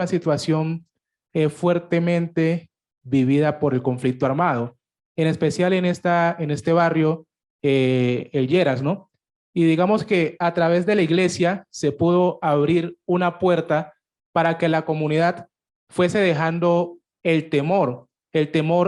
una situación fuertemente vivida por el conflicto armado, en especial en este barrio, el Lleras, ¿no? Y digamos que a través de la iglesia se pudo abrir una puerta para que la comunidad fuese dejando el temor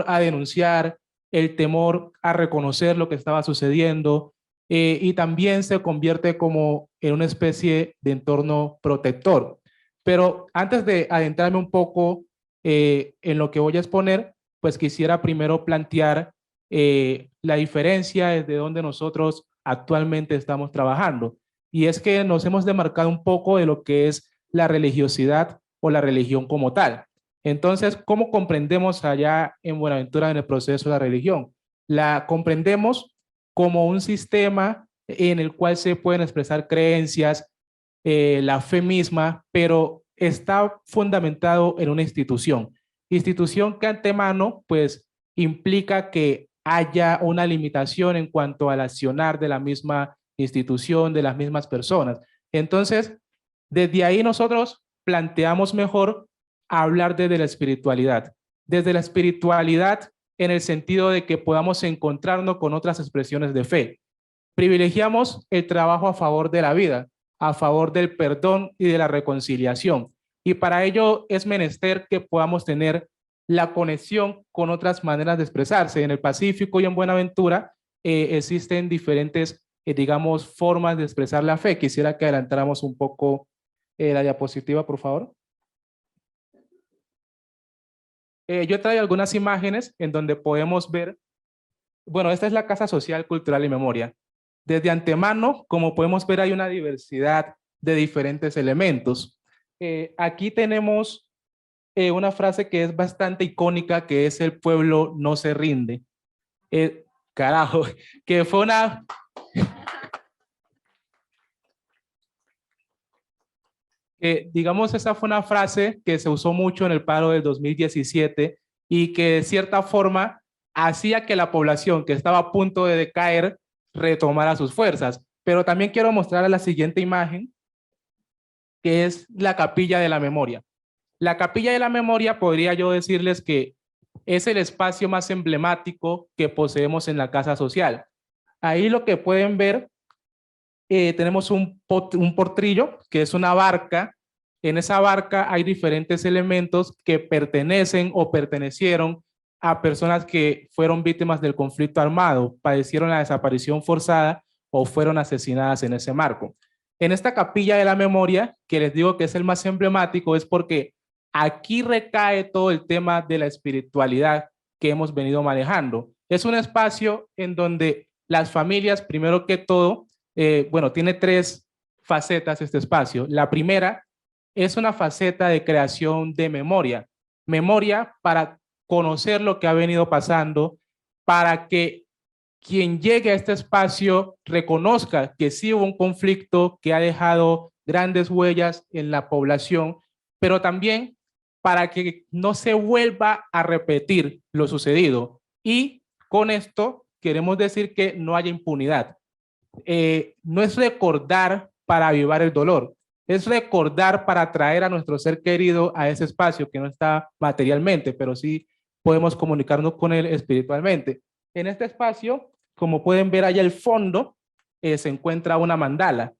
a denunciar, el temor a reconocer lo que estaba sucediendo, y también se convierte como en una especie de entorno protector. Pero antes de adentrarme un poco en lo que voy a exponer, pues quisiera primero plantear la diferencia desde donde nosotros actualmente estamos trabajando. Y es que nos hemos demarcado un poco de lo que es la religiosidad o la religión como tal. Entonces, ¿cómo comprendemos allá en Buenaventura en el proceso de la religión? La comprendemos como un sistema en el cual se pueden expresar creencias, la fe misma, pero está fundamentado en una institución que antemano pues implica que haya una limitación en cuanto al accionar de la misma institución, de las mismas personas. Entonces, desde ahí nosotros planteamos mejor hablar desde la espiritualidad en el sentido de que podamos encontrarnos con otras expresiones de fe. Privilegiamos el trabajo a favor de la vida, a favor del perdón y de la reconciliación. Y para ello es menester que podamos tener la conexión con otras maneras de expresarse. En el Pacífico y en Buenaventura existen diferentes, digamos, formas de expresar la fe. Quisiera que adelantáramos un poco la diapositiva, por favor. Yo traigo algunas imágenes en donde podemos ver, bueno, esta es la Casa Social, Cultural y Memoria. Desde antemano, como podemos ver, hay una diversidad de diferentes elementos. Aquí tenemos una frase que es bastante icónica, que es el pueblo no se rinde. Carajo, que fue una... digamos, esa fue una frase que se usó mucho en el paro del 2017 y que de cierta forma hacía que la población que estaba a punto de decaer retomara sus fuerzas. Pero también quiero mostrar la siguiente imagen, que es la Capilla de la Memoria. La Capilla de la Memoria podría yo decirles que es el espacio más emblemático que poseemos en la Casa Social. Ahí lo que pueden ver, tenemos un portrillo, que es una barca. En esa barca hay diferentes elementos que pertenecen o pertenecieron a personas que fueron víctimas del conflicto armado, padecieron la desaparición forzada o fueron asesinadas en ese marco. En esta Capilla de la Memoria, que les digo que es el más emblemático, es porque aquí recae todo el tema de la espiritualidad que hemos venido manejando. Es un espacio en donde las familias, primero que todo, bueno, tiene tres facetas este espacio. La primera es una faceta de creación de memoria. Memoria para conocer lo que ha venido pasando, para que quien llegue a este espacio reconozca que sí hubo un conflicto que ha dejado grandes huellas en la población, pero también para que no se vuelva a repetir lo sucedido. Y con esto queremos decir que no haya impunidad. No es recordar para avivar el dolor, es recordar para traer a nuestro ser querido a ese espacio que no está materialmente, pero sí podemos comunicarnos con él espiritualmente. En este espacio, como pueden ver allá al fondo, se encuentra una mandala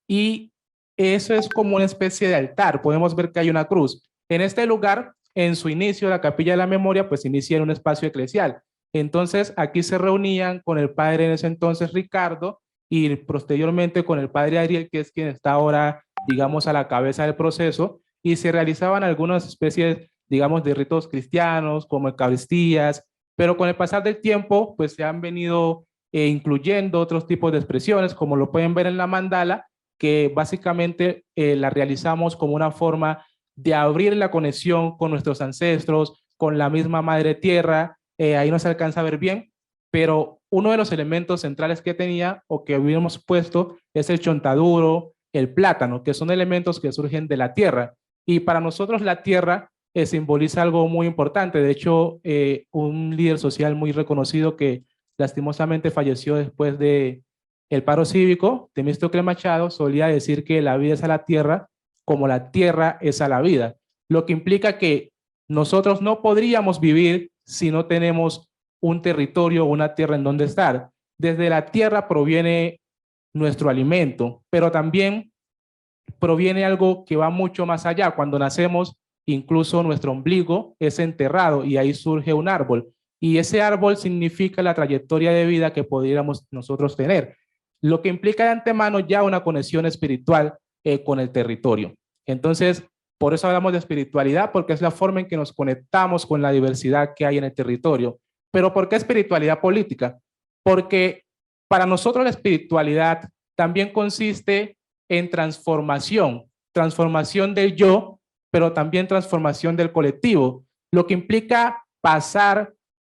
y eso es como una especie de altar. Podemos ver que hay una cruz. En este lugar, en su inicio, la Capilla de la Memoria, pues inicia en un espacio eclesial. Entonces, aquí se reunían con el padre en ese entonces, Ricardo, y posteriormente con el padre Ariel, que es quien está ahora, digamos, a la cabeza del proceso, y se realizaban algunas especies, digamos, de ritos cristianos, como eucaristías, pero con el pasar del tiempo, pues se han venido incluyendo otros tipos de expresiones, como lo pueden ver en la mandala, que básicamente la realizamos como una forma de abrir la conexión con nuestros ancestros, con la misma madre tierra. Ahí no se alcanza a ver bien, pero uno de los elementos centrales que tenía o que hubiéramos puesto es el chontaduro, el plátano, que son elementos que surgen de la tierra. Y para nosotros la tierra simboliza algo muy importante. De hecho, un líder social muy reconocido que lastimosamente falleció después de el paro cívico, Temístocle Machado, solía decir que la vida es a la tierra como la tierra es a la vida. lo que implica que nosotros no podríamos vivir si no tenemos un territorio o una tierra en donde estar. Desde la tierra proviene nuestro alimento, pero también proviene algo que va mucho más allá. Cuando nacemos, incluso nuestro ombligo es enterrado y ahí surge un árbol. Y ese árbol significa la trayectoria de vida que podríamos nosotros tener, lo que implica de antemano ya una conexión espiritual con el territorio. Entonces, por eso hablamos de espiritualidad, porque es la forma en que nos conectamos con la diversidad que hay en el territorio. Pero ¿por qué espiritualidad política? Porque para nosotros la espiritualidad también consiste en transformación, transformación del yo, pero también transformación del colectivo, lo que implica pasar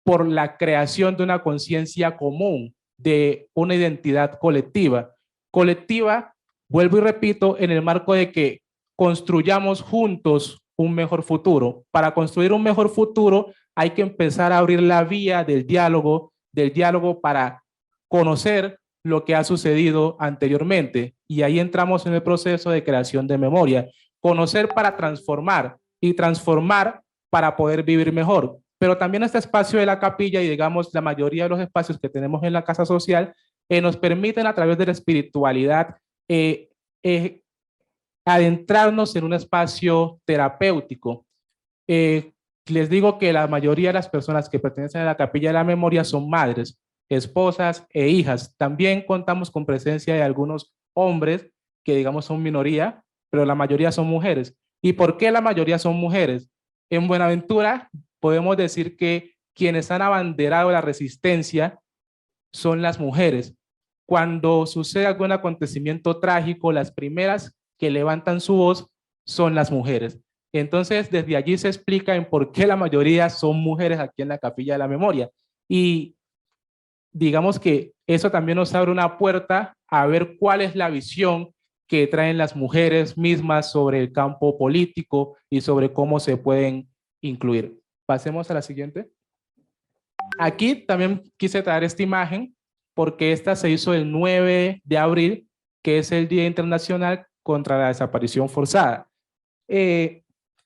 por la creación de una conciencia común, de una identidad colectiva. Colectiva, vuelvo y repito, en el marco de que construyamos juntos un mejor futuro. Para construir un mejor futuro hay que empezar a abrir la vía del diálogo para conocer lo que ha sucedido anteriormente. Y ahí entramos en el proceso de creación de memoria. Conocer para transformar y transformar para poder vivir mejor. Pero también este espacio de la capilla y digamos la mayoría de los espacios que tenemos en la casa social nos permiten a través de la espiritualidad adentrarnos en un espacio terapéutico. Les digo que la mayoría de las personas que pertenecen a la capilla de la memoria son madres, esposas e hijas. También contamos con presencia de algunos hombres que digamos son minoría, pero la mayoría son mujeres. ¿Y por qué la mayoría son mujeres? En Buenaventura podemos decir que quienes han abanderado la resistencia son las mujeres. Cuando sucede algún acontecimiento trágico, las primeras que levantan su voz son las mujeres. Entonces, desde allí se explica en por qué la mayoría son mujeres aquí en la Capilla de la Memoria. Y digamos que eso también nos abre una puerta a ver cuál es la visión que traen las mujeres mismas sobre el campo político y sobre cómo se pueden incluir. Pasemos a la siguiente. Aquí también quise traer esta imagen porque esta se hizo el 9 de abril, que es el Día Internacional contra la Desaparición Forzada.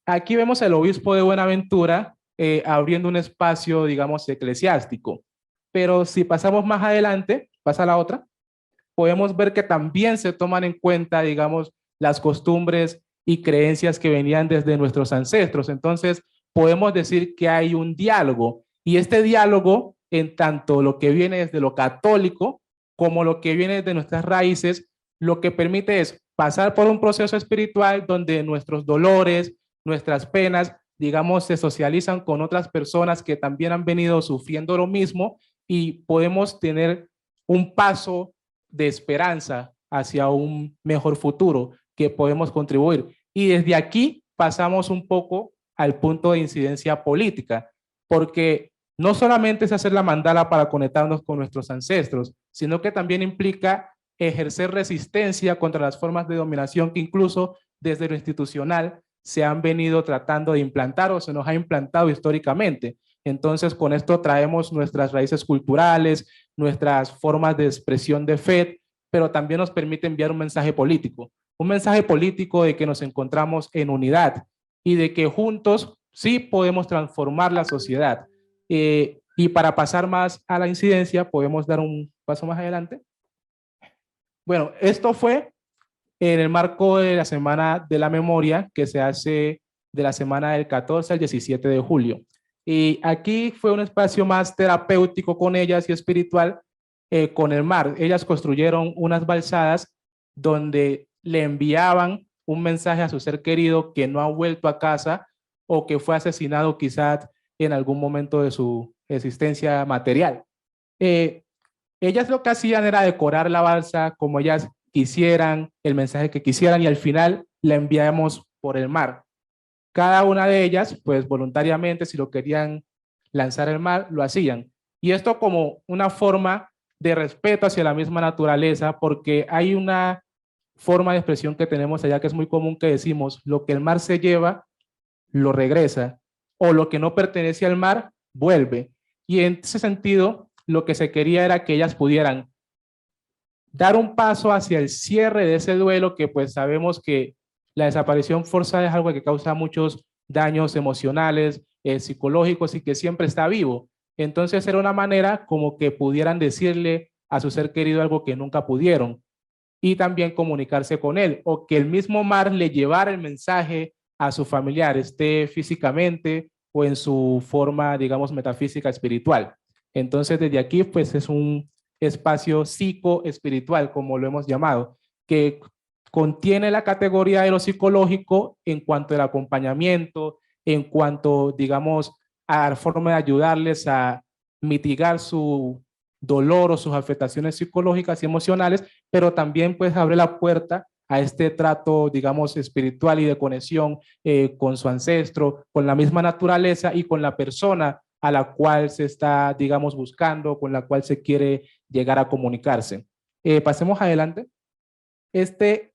Aquí vemos al obispo de Buenaventura abriendo un espacio, digamos, eclesiástico. Pero si pasamos más adelante, pasa la otra, podemos ver que también se toman en cuenta, digamos, las costumbres y creencias que venían desde nuestros ancestros. Entonces, podemos decir que hay un diálogo. Y este diálogo, en tanto lo que viene desde lo católico como lo que viene de nuestras raíces, lo que permite es pasar por un proceso espiritual donde nuestros dolores, nuestras penas, digamos, se socializan con otras personas que también han venido sufriendo lo mismo y podemos tener un paso de esperanza hacia un mejor futuro que podemos contribuir. Y desde aquí pasamos un poco al punto de incidencia política, porque no solamente es hacer la mandala para conectarnos con nuestros ancestros, sino que también implica ejercer resistencia contra las formas de dominación que incluso desde lo institucional se han venido tratando de implantar o se nos ha implantado históricamente. Entonces, con esto traemos nuestras raíces culturales, nuestras formas de expresión de fe, pero también nos permite enviar un mensaje político de que nos encontramos en unidad y de que juntos sí podemos transformar la sociedad. Y para pasar más a la incidencia, podemos dar un paso más adelante. Bueno, esto fue en el marco de la Semana de la Memoria que se hace de la semana del 14 al 17 de julio. Y aquí fue un espacio más terapéutico con ellas y espiritual con el mar. Ellas construyeron unas balsadas donde le enviaban un mensaje a su ser querido que no ha vuelto a casa o que fue asesinado quizás en algún momento de su existencia material. Ellas lo que hacían era decorar la balsa como ellas quisieran, el mensaje que quisieran y al final la enviamos por el mar. Cada una de ellas, pues voluntariamente, si lo querían lanzar al mar, lo hacían. Y esto como una forma de respeto hacia la misma naturaleza, porque hay una forma de expresión que tenemos allá que es muy común que decimos, lo que el mar se lleva, lo regresa, o lo que no pertenece al mar, vuelve. Y en ese sentido, lo que se quería era que ellas pudieran dar un paso hacia el cierre de ese duelo que pues sabemos que la desaparición forzada es algo que causa muchos daños emocionales, psicológicos y que siempre está vivo. Entonces era una manera como que pudieran decirle a su ser querido algo que nunca pudieron y también comunicarse con él o que el mismo mar le llevara el mensaje a su familiar, esté físicamente o en su forma, digamos, metafísica espiritual. Entonces, desde aquí, pues es un espacio psicoespiritual, como lo hemos llamado, que contiene la categoría de lo psicológico en cuanto al acompañamiento, en cuanto, digamos, a la forma de ayudarles a mitigar su dolor o sus afectaciones psicológicas y emocionales, pero también pues abre la puerta a este trato, digamos, espiritual y de conexión con su ancestro, con la misma naturaleza y con la persona a la cual se está, digamos, buscando, con la cual se quiere llegar a comunicarse. Pasemos adelante. Este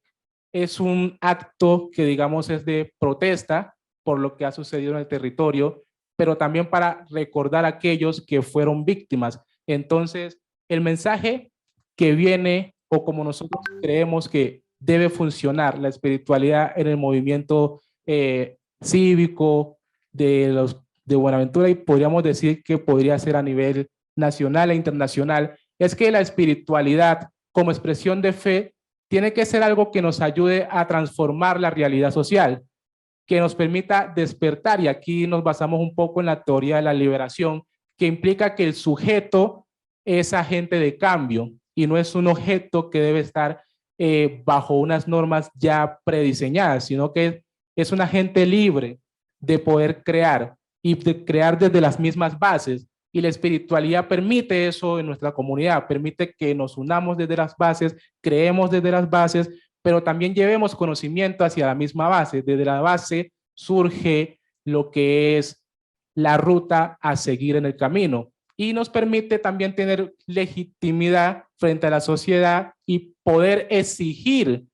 es un acto que, digamos, es de protesta por lo que ha sucedido en el territorio, pero también para recordar a aquellos que fueron víctimas. Entonces, el mensaje que viene, o como nosotros creemos que debe funcionar la espiritualidad en el movimiento cívico de Buenaventura, y podríamos decir que podría ser a nivel nacional e internacional, es que la espiritualidad como expresión de fe tiene que ser algo que nos ayude a transformar la realidad social, que nos permita despertar, y aquí nos basamos un poco en la teoría de la liberación, que implica que el sujeto es agente de cambio y no es un objeto que debe estar bajo unas normas ya prediseñadas, sino que es un agente libre de poder crear y de crear desde las mismas bases. Y la espiritualidad permite eso en nuestra comunidad, permite que nos unamos desde las bases, creemos desde las bases, pero también llevemos conocimiento hacia la misma base. Desde la base surge lo que es la ruta a seguir en el camino y nos permite también tener legitimidad frente a la sociedad y poder exigir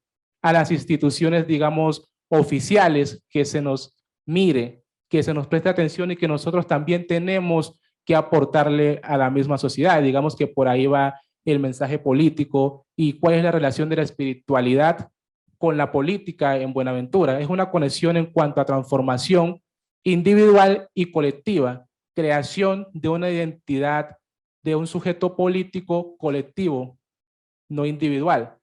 a las instituciones, digamos, oficiales que se nos mire, que se nos preste atención y que nosotros también tenemos que aportarle a la misma sociedad. Digamos que por ahí va el mensaje político y cuál es la relación de la espiritualidad con la política en Buenaventura. Es una conexión en cuanto a transformación individual y colectiva, creación de una identidad de un sujeto político colectivo, no individual.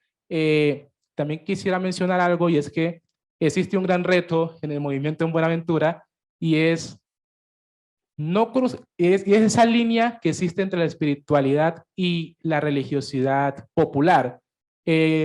También quisiera mencionar algo, y es que existe un gran reto en el movimiento en Buenaventura y es no es esa línea que existe entre la espiritualidad y la religiosidad popular.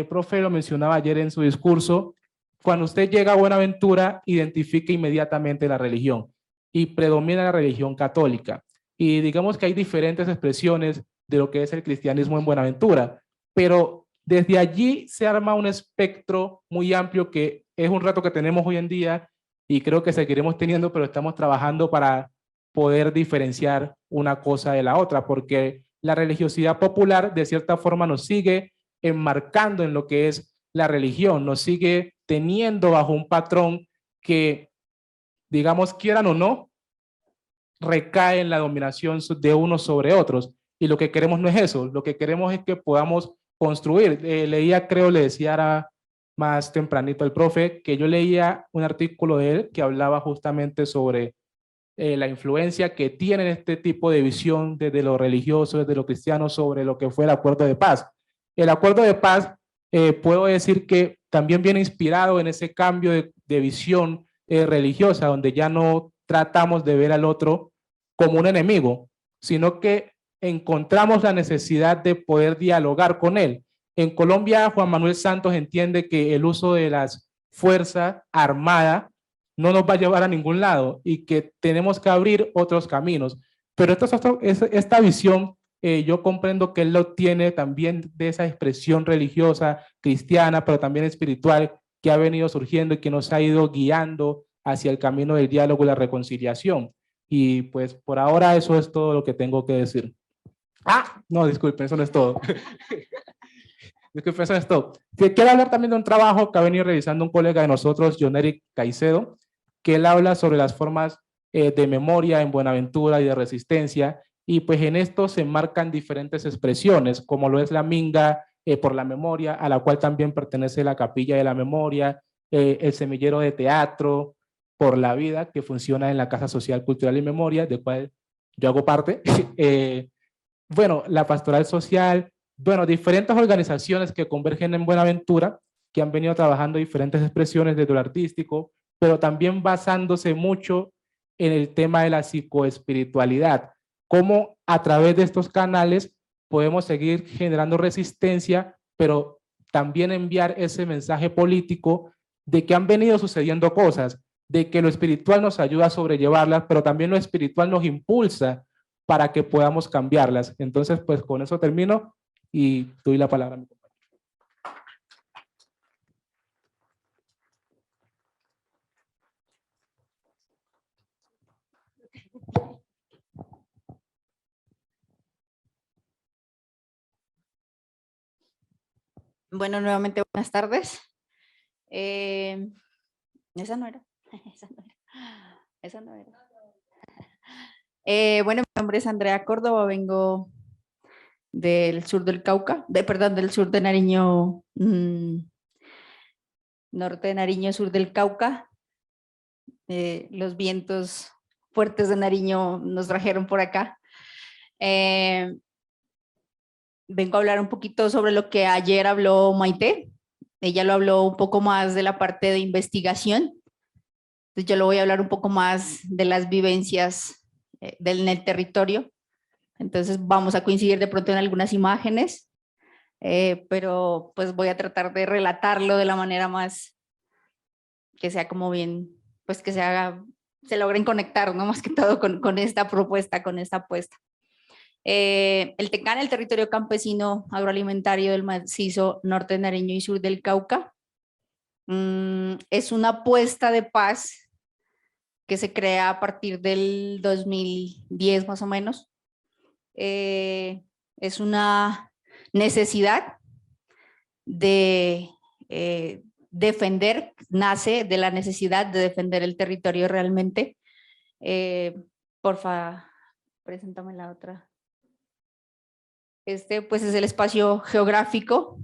Profe lo mencionaba ayer en su discurso, cuando usted llega a Buenaventura, identifica inmediatamente la religión y predomina la religión católica. Y digamos que hay diferentes expresiones de lo que es el cristianismo en Buenaventura, pero desde allí se arma un espectro muy amplio que es un reto que tenemos hoy en día y creo que seguiremos teniendo, pero estamos trabajando para poder diferenciar una cosa de la otra, porque la religiosidad popular de cierta forma nos sigue enmarcando en lo que es la religión, nos sigue teniendo bajo un patrón que, digamos, quieran o no, recae en la dominación de unos sobre otros. Y lo que queremos no es eso, lo que queremos es que podamos construir. Leía, creo, le decía ahora más tempranito el profe, que yo leía un artículo de él que hablaba justamente sobre la influencia que tiene este tipo de visión desde lo religioso, desde lo cristiano, sobre lo que fue el acuerdo de paz. El acuerdo de paz, puedo decir que también viene inspirado en ese cambio de visión religiosa, donde ya no tratamos de ver al otro como un enemigo, sino que encontramos la necesidad de poder dialogar con él. En Colombia, Juan Manuel Santos entiende que el uso de las fuerzas armadas no nos va a llevar a ningún lado y que tenemos que abrir otros caminos. Pero esta visión, yo comprendo que él lo tiene también de esa expresión religiosa, cristiana, pero también espiritual, que ha venido surgiendo y que nos ha ido guiando hacia el camino del diálogo y la reconciliación. Y pues por ahora eso es todo lo que tengo que decir. Ah, no, disculpen, eso no es todo. Disculpen, eso no es todo. Quiero hablar también de un trabajo que ha venido realizando un colega de nosotros, John Eric Caicedo, que él habla sobre las formas de memoria en Buenaventura y de resistencia, y pues en esto se marcan diferentes expresiones, como lo es la minga por la memoria, a la cual también pertenece la capilla de la memoria, el semillero de teatro, por la Vida, que funciona en la Casa Social, Cultural y Memoria, de cual yo hago parte. Bueno, la Pastoral Social, bueno, diferentes organizaciones que convergen en Buenaventura, que han venido trabajando diferentes expresiones desde lo artístico, pero también basándose mucho en el tema de la psicoespiritualidad, cómo a través de estos canales podemos seguir generando resistencia, pero también enviar ese mensaje político de que han venido sucediendo cosas, de que lo espiritual nos ayuda a sobrellevarlas, pero también lo espiritual nos impulsa para que podamos cambiarlas. Entonces, pues con eso termino y doy la palabra a mi compañero. Bueno, nuevamente buenas tardes. Esa no era. Esa no era. Esa no era. Bueno, mi nombre es Andrea Córdoba, vengo del sur del Cauca, perdón, del sur de Nariño, norte de Nariño, sur del Cauca. Los vientos fuertes de Nariño nos trajeron por acá. Vengo a hablar un poquito sobre lo que ayer habló Maite. Ella lo habló un poco más de la parte de investigación. Entonces yo lo voy a hablar un poco más de las vivencias en el territorio. Entonces vamos a coincidir de pronto en algunas imágenes, pero pues voy a tratar de relatarlo de la manera más que sea como bien, pues que se logren conectar, ¿no? Más que todo con esta propuesta, con esta apuesta. El TECAN, el territorio campesino agroalimentario del macizo norte de Nariño y sur del Cauca, es una apuesta de paz que se crea a partir del 2010 más o menos. Es una necesidad de defender, nace de la necesidad de defender el territorio realmente. Porfa, preséntame la otra. Este pues es el espacio geográfico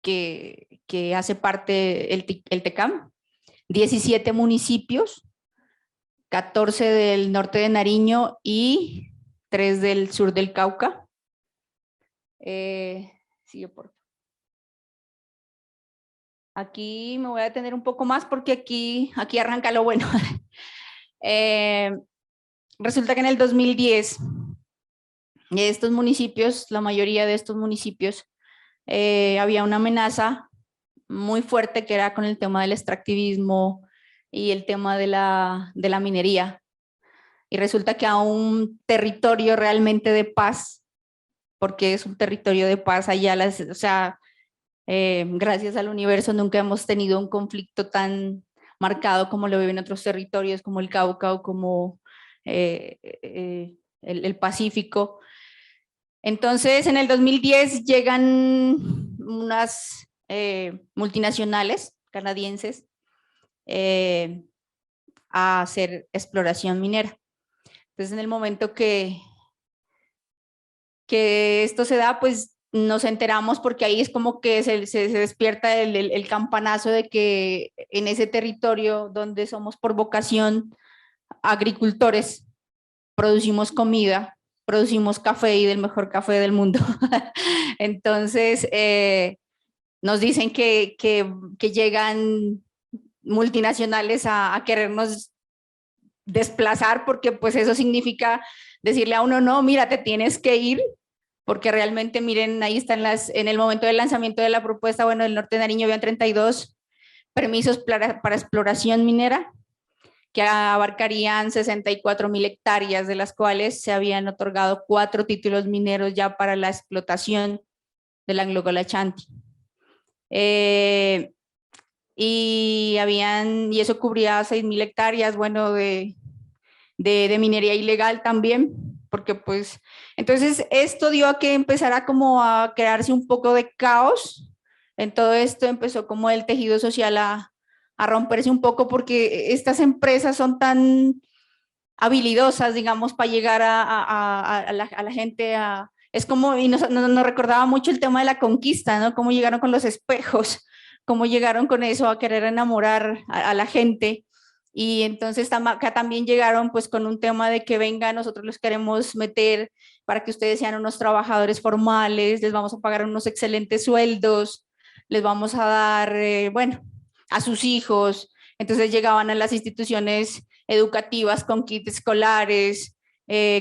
que hace parte el TECAM, 17 municipios, 14 del norte de Nariño y 3 del sur del Cauca. Sigue por favor. Aquí me voy a detener un poco más porque aquí arranca lo bueno. Resulta que en el 2010 estos municipios, la mayoría de estos municipios, había una amenaza muy fuerte que era con el tema del extractivismo y el tema de la minería. Y resulta que a un territorio realmente de paz, porque es un territorio de paz allá, o sea, gracias al universo nunca hemos tenido un conflicto tan marcado como lo viven otros territorios como el Cauca o como el Pacífico. Entonces, en el 2010 llegan unas multinacionales canadienses a hacer exploración minera. Entonces, en el momento que esto se da, pues nos enteramos porque ahí es como que se despierta el campanazo de que en ese territorio donde somos por vocación agricultores, producimos comida, producimos café y del mejor café del mundo. Entonces, nos dicen que llegan multinacionales a querernos desplazar porque pues eso significa decirle a uno, no, mira, te tienes que ir, porque realmente, miren, ahí están en el momento del lanzamiento de la propuesta, bueno, del norte de Nariño habían 32 permisos para exploración minera, que abarcarían 64,000 hectáreas, de las cuales se habían otorgado 4 títulos mineros ya para la explotación de la Anglogolachanti. Y eso cubría 6,000 hectáreas, bueno, de minería ilegal también, porque pues, entonces esto dio a que empezara como a crearse un poco de caos. En todo esto empezó como el tejido social a romperse un poco, porque estas empresas son tan habilidosas, digamos, para llegar a la gente, es como, y nos recordaba mucho el tema de la conquista, ¿no? Cómo llegaron con los espejos, cómo llegaron con eso a querer enamorar a la gente. Y entonces acá también llegaron pues con un tema de que venga, nosotros los queremos meter para que ustedes sean unos trabajadores formales, les vamos a pagar unos excelentes sueldos, les vamos a dar, bueno, a sus hijos. Entonces llegaban a las instituciones educativas con kits escolares,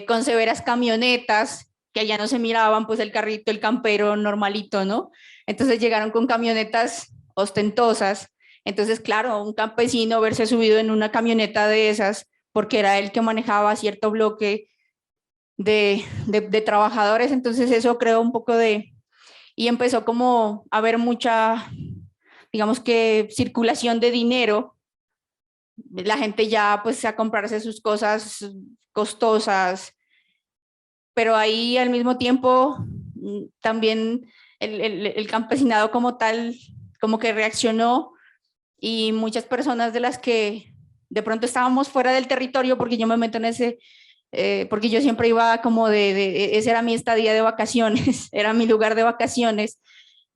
con severas camionetas, que allá no se miraban pues el carrito, el campero normalito, ¿no? Entonces llegaron con camionetas ostentosas. Entonces, claro, un campesino verse subido en una camioneta de esas, porque era él que manejaba cierto bloque de trabajadores, entonces eso creó un poco y empezó como a haber mucha, digamos que circulación de dinero, la gente ya pues a comprarse sus cosas costosas, pero ahí al mismo tiempo también el campesinado como tal, como que reaccionó y muchas personas de las que de pronto estábamos fuera del territorio, porque yo me meto en ese, porque yo siempre iba como ese era mi estadía de vacaciones, era mi lugar de vacaciones,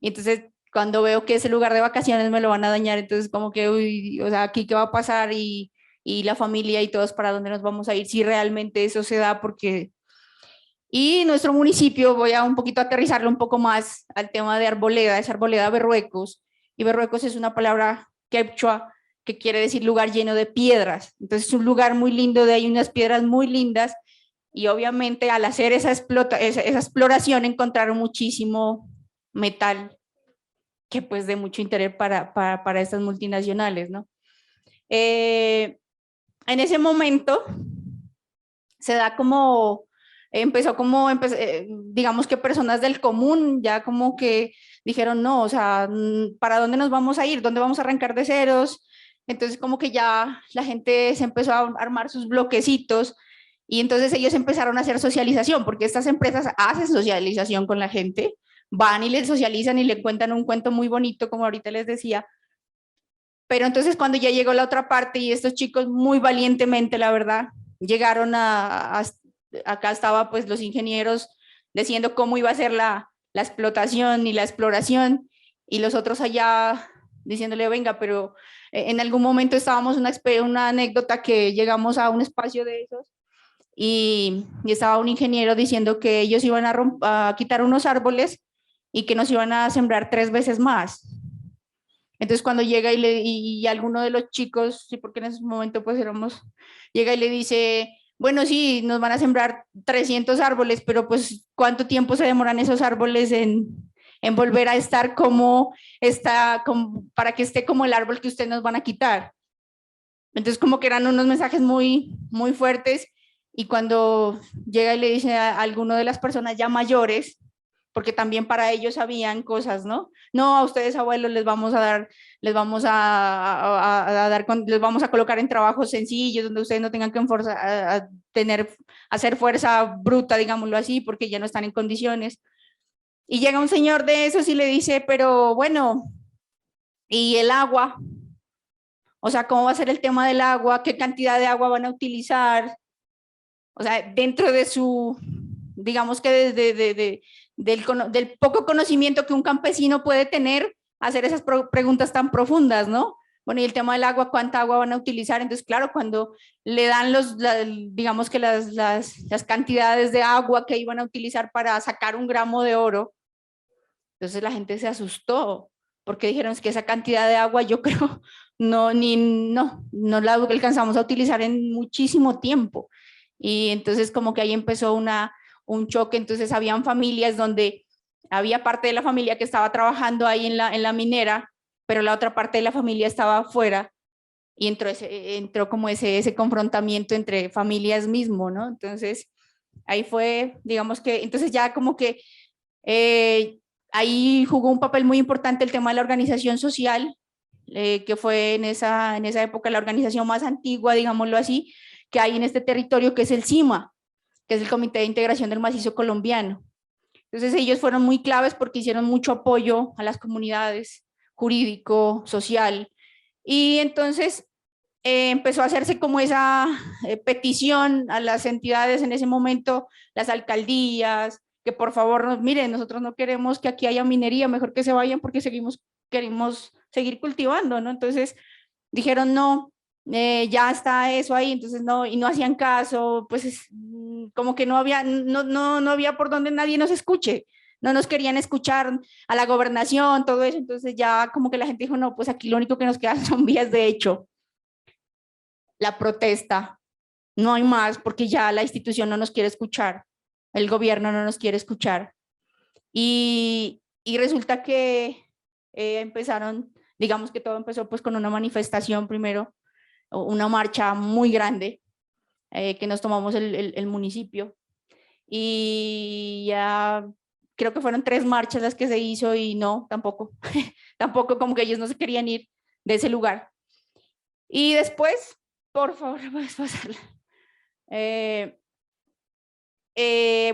y entonces cuando veo que ese lugar de vacaciones me lo van a dañar, entonces como que, uy, o sea, aquí qué va a pasar y la familia y todos para dónde nos vamos a ir si realmente eso se da, porque... Y nuestro municipio, voy a un poquito aterrizarlo un poco más al tema de Arboleda, es Arboleda Berruecos, y Berruecos es una palabra quechua que quiere decir lugar lleno de piedras. Entonces es un lugar muy lindo, de ahí unas piedras muy lindas, y obviamente al hacer esa exploración encontraron muchísimo metal que pues de mucho interés para estas multinacionales, ¿no? En ese momento se da como, digamos que personas del común ya como que dijeron, no, o sea, ¿para dónde nos vamos a ir? ¿Dónde vamos a arrancar de ceros? Entonces como que ya la gente se empezó a armar sus bloquecitos y entonces ellos empezaron a hacer socialización, porque estas empresas hacen socialización con la gente, van y les socializan y le cuentan un cuento muy bonito, como ahorita les decía. Pero entonces cuando ya llegó la otra parte y estos chicos muy valientemente, la verdad, llegaron acá estaba pues los ingenieros diciendo cómo iba a ser la explotación y la exploración y los otros allá diciéndole, venga, pero en algún momento estábamos una anécdota que llegamos a un espacio de esos y estaba un ingeniero diciendo que ellos iban a quitar unos árboles y que nos iban a sembrar 3 veces más. Entonces cuando llega y alguno de los chicos, sí, porque en ese momento pues éramos, llega y le dice, bueno, sí, nos van a sembrar 300 árboles, pero pues ¿cuánto tiempo se demoran esos árboles en volver a estar como está, para que esté como el árbol que ustedes nos van a quitar? Entonces como que eran unos mensajes muy, muy fuertes y cuando llega y le dice a alguno de las personas ya mayores, porque también para ellos habían cosas, ¿no? No, a ustedes abuelos les vamos a dar, les vamos a colocar en trabajos sencillos donde ustedes no tengan que hacer fuerza bruta, digámoslo así, porque ya no están en condiciones. Y llega un señor de esos y le dice, pero bueno, ¿y el agua? O sea, ¿cómo va a ser el tema del agua? ¿Qué cantidad de agua van a utilizar? O sea, dentro de su, digamos que del poco conocimiento que un campesino puede tener, hacer esas preguntas tan profundas, ¿no? Bueno, y el tema del agua, ¿cuánta agua van a utilizar? Entonces, claro, cuando le dan digamos que las cantidades de agua que iban a utilizar para sacar 1 gramo de oro, entonces la gente se asustó, porque dijeron es que esa cantidad de agua yo creo no la alcanzamos a utilizar en muchísimo tiempo. Y entonces como que ahí empezó un choque, entonces habían familias donde había parte de la familia que estaba trabajando ahí en la minera, pero la otra parte de la familia estaba afuera y entró como ese confrontamiento entre familias mismo, ¿no? Entonces ahí fue, digamos que, entonces ya como que eh, ahí jugó un papel muy importante el tema de la organización social, que fue en esa época la organización más antigua, digámoslo así, que hay en este territorio, que es el CIMA, que es el Comité de Integración del Macizo Colombiano. Entonces ellos fueron muy claves porque hicieron mucho apoyo a las comunidades, jurídico, social, y entonces empezó a hacerse como esa petición a las entidades en ese momento, las alcaldías, que por favor, miren, nosotros no queremos que aquí haya minería, mejor que se vayan porque queremos seguir cultivando, ¿no? Entonces dijeron no, ya está eso ahí, entonces no, y no hacían caso, pues como que no había por donde nadie nos escuche, no nos querían escuchar a la gobernación, todo eso, entonces ya como que la gente dijo, no, pues aquí lo único que nos quedan son vías de hecho, la protesta, no hay más, porque ya la institución no nos quiere escuchar, el gobierno no nos quiere escuchar, y resulta que empezaron, digamos que todo empezó pues con una manifestación primero, una marcha muy grande que nos tomamos el municipio y ya creo que fueron 3 marchas las que se hizo y no, tampoco, tampoco como que ellos no se querían ir de ese lugar. Y después, por favor, puedes pasarla.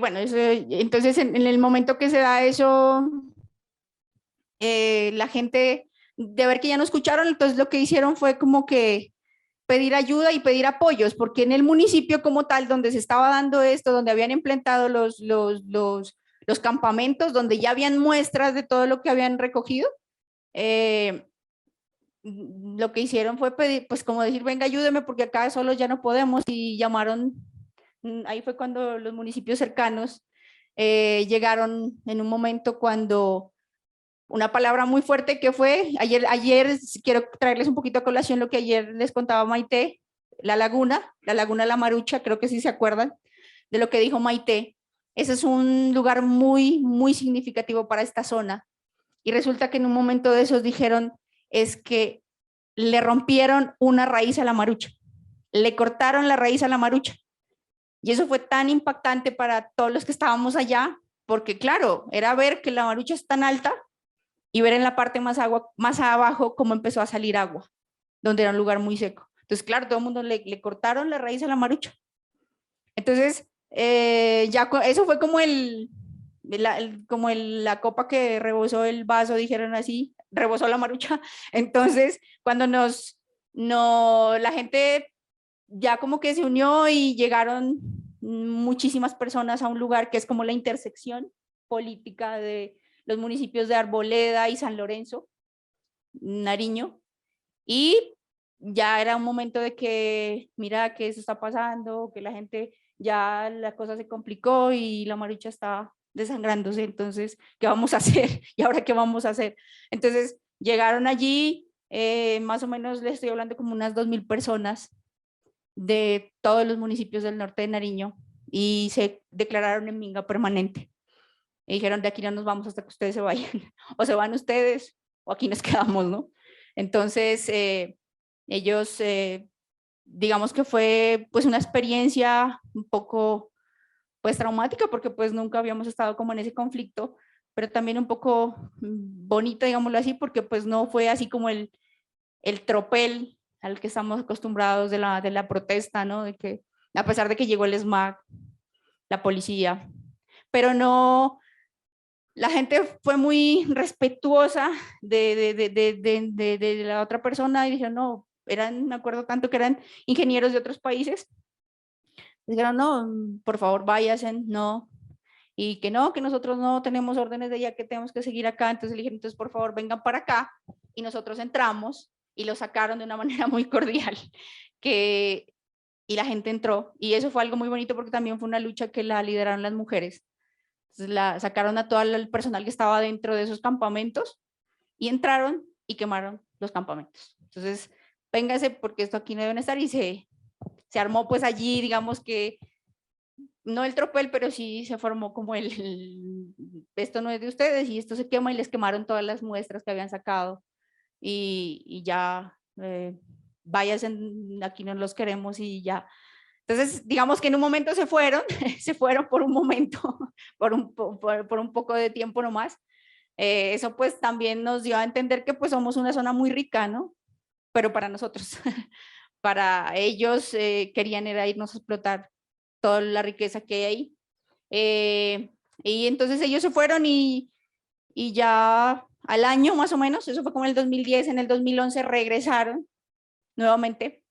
Bueno, entonces en el momento que se da eso, la gente de ver que ya no escucharon, entonces lo que hicieron fue como que pedir ayuda y pedir apoyos, porque en el municipio como tal, donde se estaba dando esto, donde habían implementado los campamentos, donde ya habían muestras de todo lo que habían recogido, lo que hicieron fue pedir, pues como decir, venga, ayúdeme porque acá solo ya no podemos, y llamaron, ahí fue cuando los municipios cercanos llegaron en un momento cuando una palabra muy fuerte que fue, ayer quiero traerles un poquito a colación lo que ayer les contaba Maite, la laguna La Marucha, creo que sí se acuerdan de lo que dijo Maite. Ese es un lugar muy, muy significativo para esta zona. Y resulta que en un momento de esos dijeron, es que le rompieron una raíz a la marucha, le cortaron la raíz a la marucha. Y eso fue tan impactante para todos los que estábamos allá, porque claro, era ver que la marucha es tan alta y ver en la parte más abajo cómo empezó a salir agua, donde era un lugar muy seco. Entonces, claro, todo el mundo le cortaron la raíz a la marucha. Entonces, ya eso fue como la copa que rebosó el vaso, dijeron así, rebosó la marucha. Entonces, cuando la gente ya como que se unió y llegaron muchísimas personas a un lugar que es como la intersección política de los municipios de Arboleda y San Lorenzo, Nariño, y ya era un momento de que, mira, que eso está pasando, que la gente, ya la cosa se complicó y la marucha está desangrándose, entonces, ¿qué vamos a hacer? ¿Y ahora qué vamos a hacer? Entonces, llegaron allí, más o menos les estoy hablando como unas 2.000 personas de todos los municipios del norte de Nariño y se declararon en minga permanente. Y dijeron, de aquí no nos vamos hasta que ustedes se vayan, o se van ustedes, o aquí nos quedamos, ¿no? Entonces, ellos, digamos que fue pues una experiencia un poco pues traumática, porque pues nunca habíamos estado como en ese conflicto, pero también un poco bonita, digámoslo así, porque pues no fue así como el tropel al que estamos acostumbrados de la protesta, ¿no? De que a pesar de que llegó el SMAC, la policía, pero no, la gente fue muy respetuosa de la otra persona y dijeron, no, me acuerdo tanto que eran ingenieros de otros países, dijeron, no, por favor váyanse, no, y que no, que nosotros no tenemos órdenes de ella, que tenemos que seguir acá, entonces le dijeron, entonces por favor vengan para acá, y nosotros entramos y lo sacaron de una manera muy cordial, y la gente entró, y eso fue algo muy bonito porque también fue una lucha que la lideraron las mujeres. Entonces sacaron a todo el personal que estaba dentro de esos campamentos y entraron y quemaron los campamentos. Entonces, véngase porque esto aquí no deben estar, y se armó pues allí, digamos que, no el tropel, pero sí se formó como esto no es de ustedes y esto se quema, y les quemaron todas las muestras que habían sacado y ya, váyanse, aquí no los queremos y ya. Entonces, digamos que en un momento se fueron, se fueron por un momento, por un poco de tiempo nomás. Eso pues también nos dio a entender que pues somos una zona muy rica, ¿no? Pero para nosotros, para ellos querían era irnos a explotar toda la riqueza que hay ahí. Y entonces ellos se fueron y ya al año más o menos, eso fue como en el 2010, en el 2011 regresaron nuevamente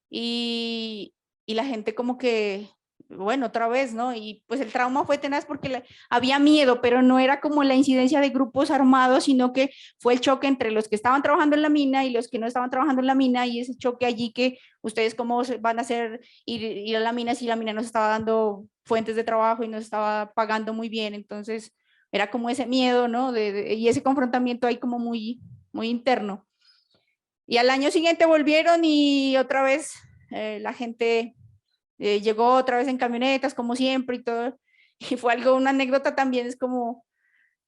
y la gente como que bueno, otra vez, ¿no? Y pues el trauma fue tenaz porque había miedo, pero no era como la incidencia de grupos armados, sino que fue el choque entre los que estaban trabajando en la mina y los que no estaban trabajando en la mina, y ese choque allí que ustedes cómo van a hacer ir a la mina si la mina nos estaba dando fuentes de trabajo y nos estaba pagando muy bien. Entonces era como ese miedo, ¿no? Y ese confrontamiento ahí como muy, muy interno. Y al año siguiente volvieron y otra vez la gente llegó otra vez en camionetas, como siempre y todo. Y fue algo, una anécdota también, es como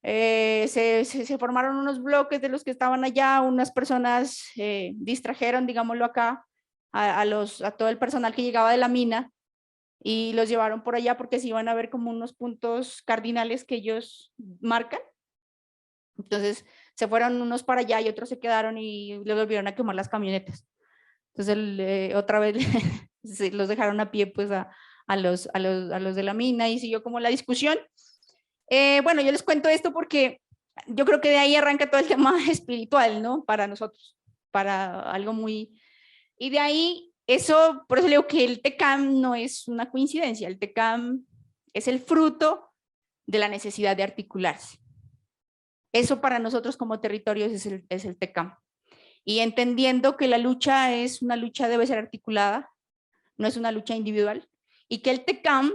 se formaron unos bloques de los que estaban allá, unas personas distrajeron, digámoslo acá, a todo el personal que llegaba de la mina y los llevaron por allá porque se iban a ver como unos puntos cardinales que ellos marcan. Entonces se fueron unos para allá y otros se quedaron y les volvieron a quemar las camionetas. Entonces otra vez los dejaron a pie pues a los de la mina y siguió como la discusión. Bueno, yo les cuento esto porque yo creo que de ahí arranca todo el tema espiritual, ¿no? Para nosotros, para algo muy... Y de ahí, eso, por eso le digo que el TECAM no es una coincidencia, el TECAM es el fruto de la necesidad de articularse. Eso para nosotros como territorios es el TECAM. Y entendiendo que la lucha es una lucha, debe ser articulada, no es una lucha individual, y que el TECAM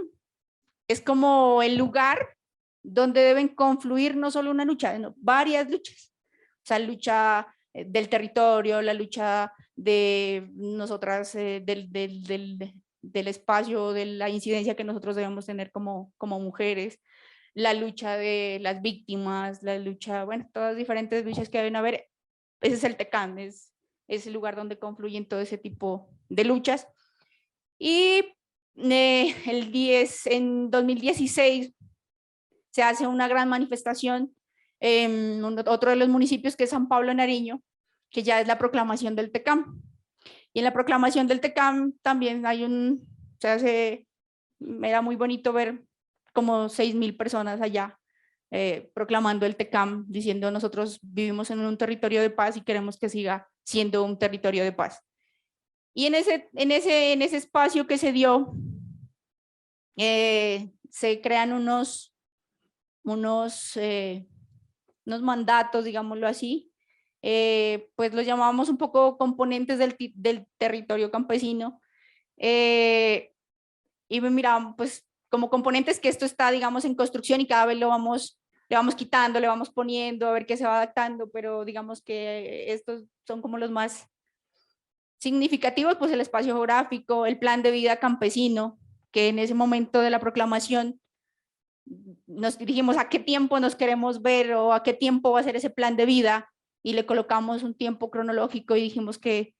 es como el lugar donde deben confluir no solo una lucha, sino varias luchas. O sea, lucha del territorio, la lucha de nosotras, del espacio, de la incidencia que nosotros debemos tener como mujeres, la lucha de las víctimas, la lucha, bueno, todas las diferentes luchas que deben haber. Ese es el TECAM, es el lugar donde confluyen todo ese tipo de luchas. Y en 2016 se hace una gran manifestación en otro de los municipios que es San Pablo Nariño, que ya es la proclamación del TECAM. Y en la proclamación del TECAM también era muy bonito ver como 6,000 personas allá proclamando el TECAM, diciendo nosotros vivimos en un territorio de paz y queremos que siga siendo un territorio de paz. Y en ese espacio que se dio, se crean unos mandatos, digámoslo así, pues los llamábamos un poco componentes del territorio campesino. Y mira, pues como componentes que esto está, digamos, en construcción y cada vez le vamos quitando, le vamos poniendo, a ver qué se va adaptando, pero digamos que estos son como los más significativos, pues el espacio geográfico, el plan de vida campesino, que en ese momento de la proclamación nos dirigimos a qué tiempo nos queremos ver o a qué tiempo va a ser ese plan de vida y le colocamos un tiempo cronológico y dijimos que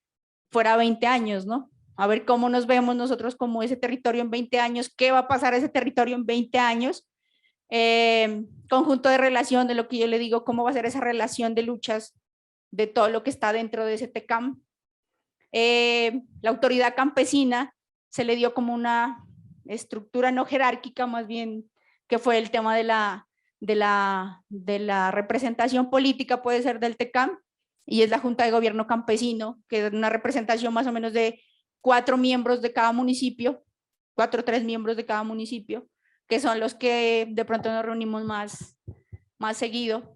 fuera 20 años, ¿no? A ver cómo nos vemos nosotros como ese territorio en 20 años, qué va a pasar a ese territorio en 20 años, conjunto de relación de lo que yo le digo, cómo va a ser esa relación de luchas de todo lo que está dentro de ese TECAM. La autoridad campesina se le dio como una estructura no jerárquica, más bien que fue el tema de la representación política, puede ser del TECAM, y es la Junta de Gobierno Campesino, que es una representación más o menos de 4 miembros de cada municipio, 4 o 3 miembros de cada municipio, que son los que de pronto nos reunimos más seguido.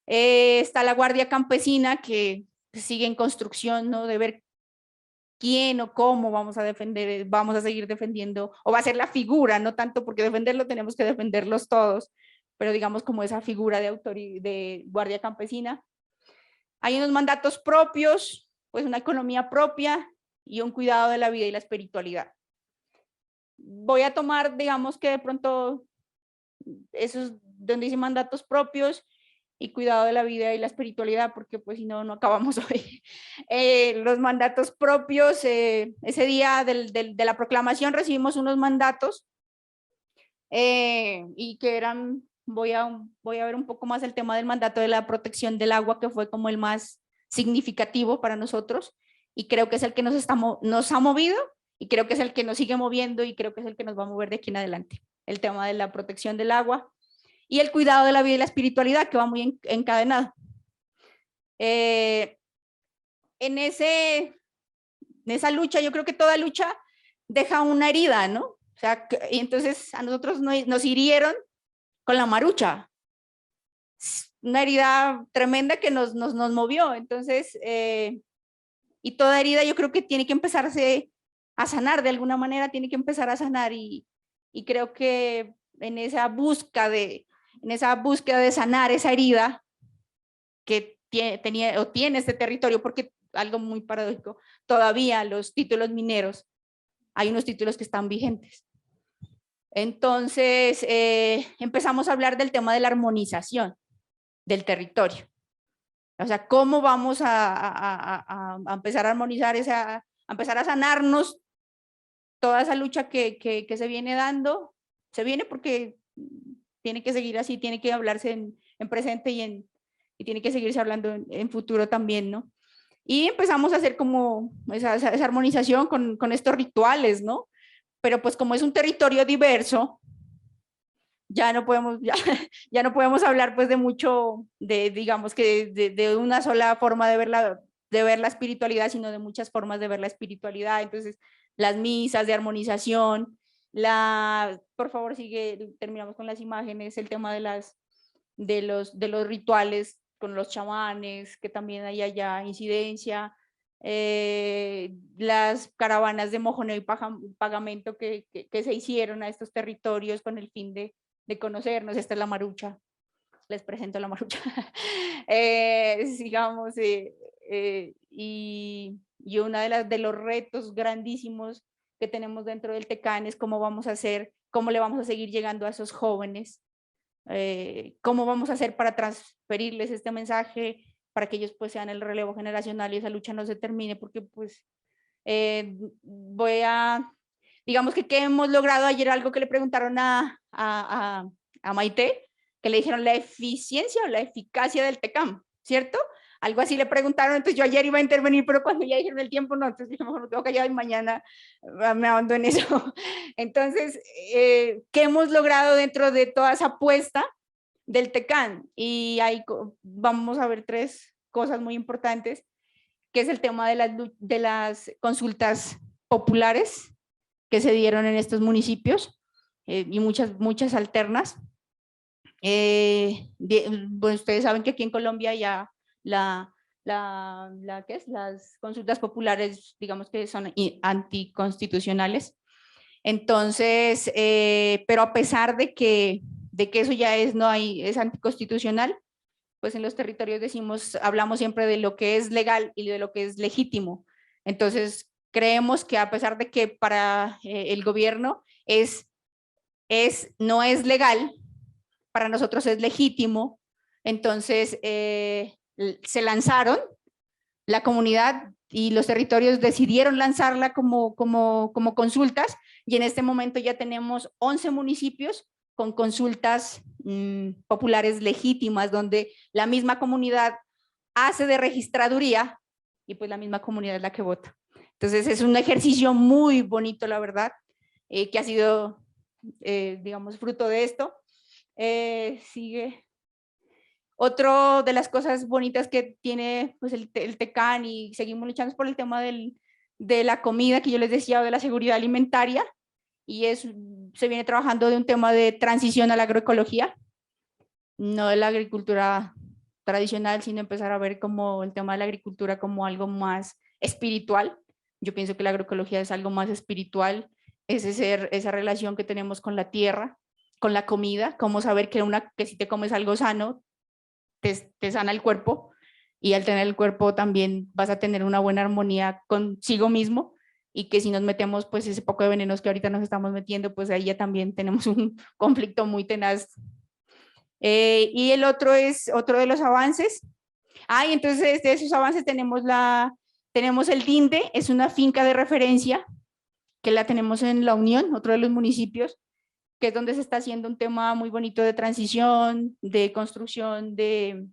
Está la Guardia Campesina, que sigue en construcción, ¿no? De ver quién o cómo vamos a defender, vamos a seguir defendiendo, o va a ser la figura, no tanto porque defenderlo tenemos que defenderlos todos, pero digamos como esa figura de Guardia Campesina. Hay unos mandatos propios, pues una economía propia y un cuidado de la vida y la espiritualidad. Voy a tomar, digamos que de pronto, esos donde dice mandatos propios y cuidado de la vida y la espiritualidad, porque pues si no, no acabamos hoy. Los mandatos propios, ese día de la proclamación recibimos unos mandatos y que eran, voy a ver un poco más el tema del mandato de la protección del agua, que fue como el más significativo para nosotros y creo que es el que nos ha movido y creo que es el que nos sigue moviendo y creo que es el que nos va a mover de aquí en adelante. El tema de la protección del agua y el cuidado de la vida y la espiritualidad, que va muy encadenado. En esa lucha, yo creo que toda lucha deja una herida, ¿no? O sea, y entonces a nosotros nos hirieron con la marucha. Una herida tremenda que nos movió. Entonces, y toda herida yo creo que tiene que empezarse a sanar de alguna manera, tiene que empezar a sanar y creo que en esa búsqueda de sanar esa herida que tenía o tiene este territorio, porque algo muy paradójico, todavía los títulos mineros, hay unos títulos que están vigentes. Entonces, empezamos a hablar del tema de la armonización del territorio. O sea, ¿cómo vamos a empezar a armonizar, a empezar a sanarnos toda esa lucha que se viene dando? Se viene porque tiene que seguir así, tiene que hablarse en presente y tiene que seguirse hablando en futuro también, ¿no? Y empezamos a hacer como esa armonización con estos rituales, ¿no? Pero pues como es un territorio diverso, ya no podemos, ya no podemos hablar pues de mucho, digamos que de una sola forma de ver la espiritualidad, sino de muchas formas de ver la espiritualidad. Entonces, las misas de armonización, por favor sigue, terminamos con las imágenes, el tema de los rituales con los chamanes, que también hay allá incidencia, las caravanas de mojoneo y pagamento que se hicieron a estos territorios con el fin de conocernos. Esta es la marucha, les presento la marucha. Digamos, y uno de los retos grandísimos que tenemos dentro del Tecán es cómo vamos a hacer, cómo le vamos a seguir llegando a esos jóvenes, cómo vamos a hacer para transferirles este mensaje, para que ellos pues sean el relevo generacional y esa lucha no se termine, porque pues digamos que ¿qué hemos logrado? Ayer algo que le preguntaron a Maite, que le dijeron la eficiencia o la eficacia del TECAM, ¿cierto? Algo así le preguntaron, entonces yo ayer iba a intervenir, pero cuando ya dijeron el tiempo, no, entonces dije, mejor me quedo callado y mañana me abandono en eso. Entonces, ¿qué hemos logrado dentro de toda esa apuesta del TECAN? Y ahí vamos a ver 3 cosas muy importantes, que es el tema de las consultas populares que se dieron en estos municipios y muchas alternas. Bueno, ustedes saben que aquí en Colombia ya ¿qué es? Las consultas populares, digamos que son anticonstitucionales. Entonces, pero a pesar de que eso ya es anticonstitucional, pues en los territorios hablamos siempre de lo que es legal y de lo que es legítimo. Entonces, creemos que a pesar de que para el gobierno no es legal, para nosotros es legítimo. Entonces, se lanzaron, la comunidad y los territorios decidieron lanzarla como consultas, y en este momento ya tenemos 11 municipios con consultas populares legítimas, donde la misma comunidad hace de registraduría y pues la misma comunidad es la que vota. Entonces es un ejercicio muy bonito, la verdad, que ha sido, digamos, fruto de esto. Sigue. Otro de las cosas bonitas que tiene pues, el Tecán, y seguimos luchando por el tema de la comida que yo les decía, o de la seguridad alimentaria, y se viene trabajando de un tema de transición a la agroecología, no de la agricultura tradicional, sino empezar a ver como el tema de la agricultura como algo más espiritual. Yo pienso que la agroecología es algo más espiritual, es esa relación que tenemos con la tierra, con la comida, cómo saber que si te comes algo sano, te sana el cuerpo, y al tener el cuerpo también vas a tener una buena armonía consigo mismo, y que si nos metemos pues ese poco de venenos que ahorita nos estamos metiendo, pues ahí ya también tenemos un conflicto muy tenaz. Y el otro es otro de los avances. Y entonces de esos avances tenemos el DINDE, es una finca de referencia que la tenemos en La Unión, otro de los municipios, que es donde se está haciendo un tema muy bonito de transición, de construcción, de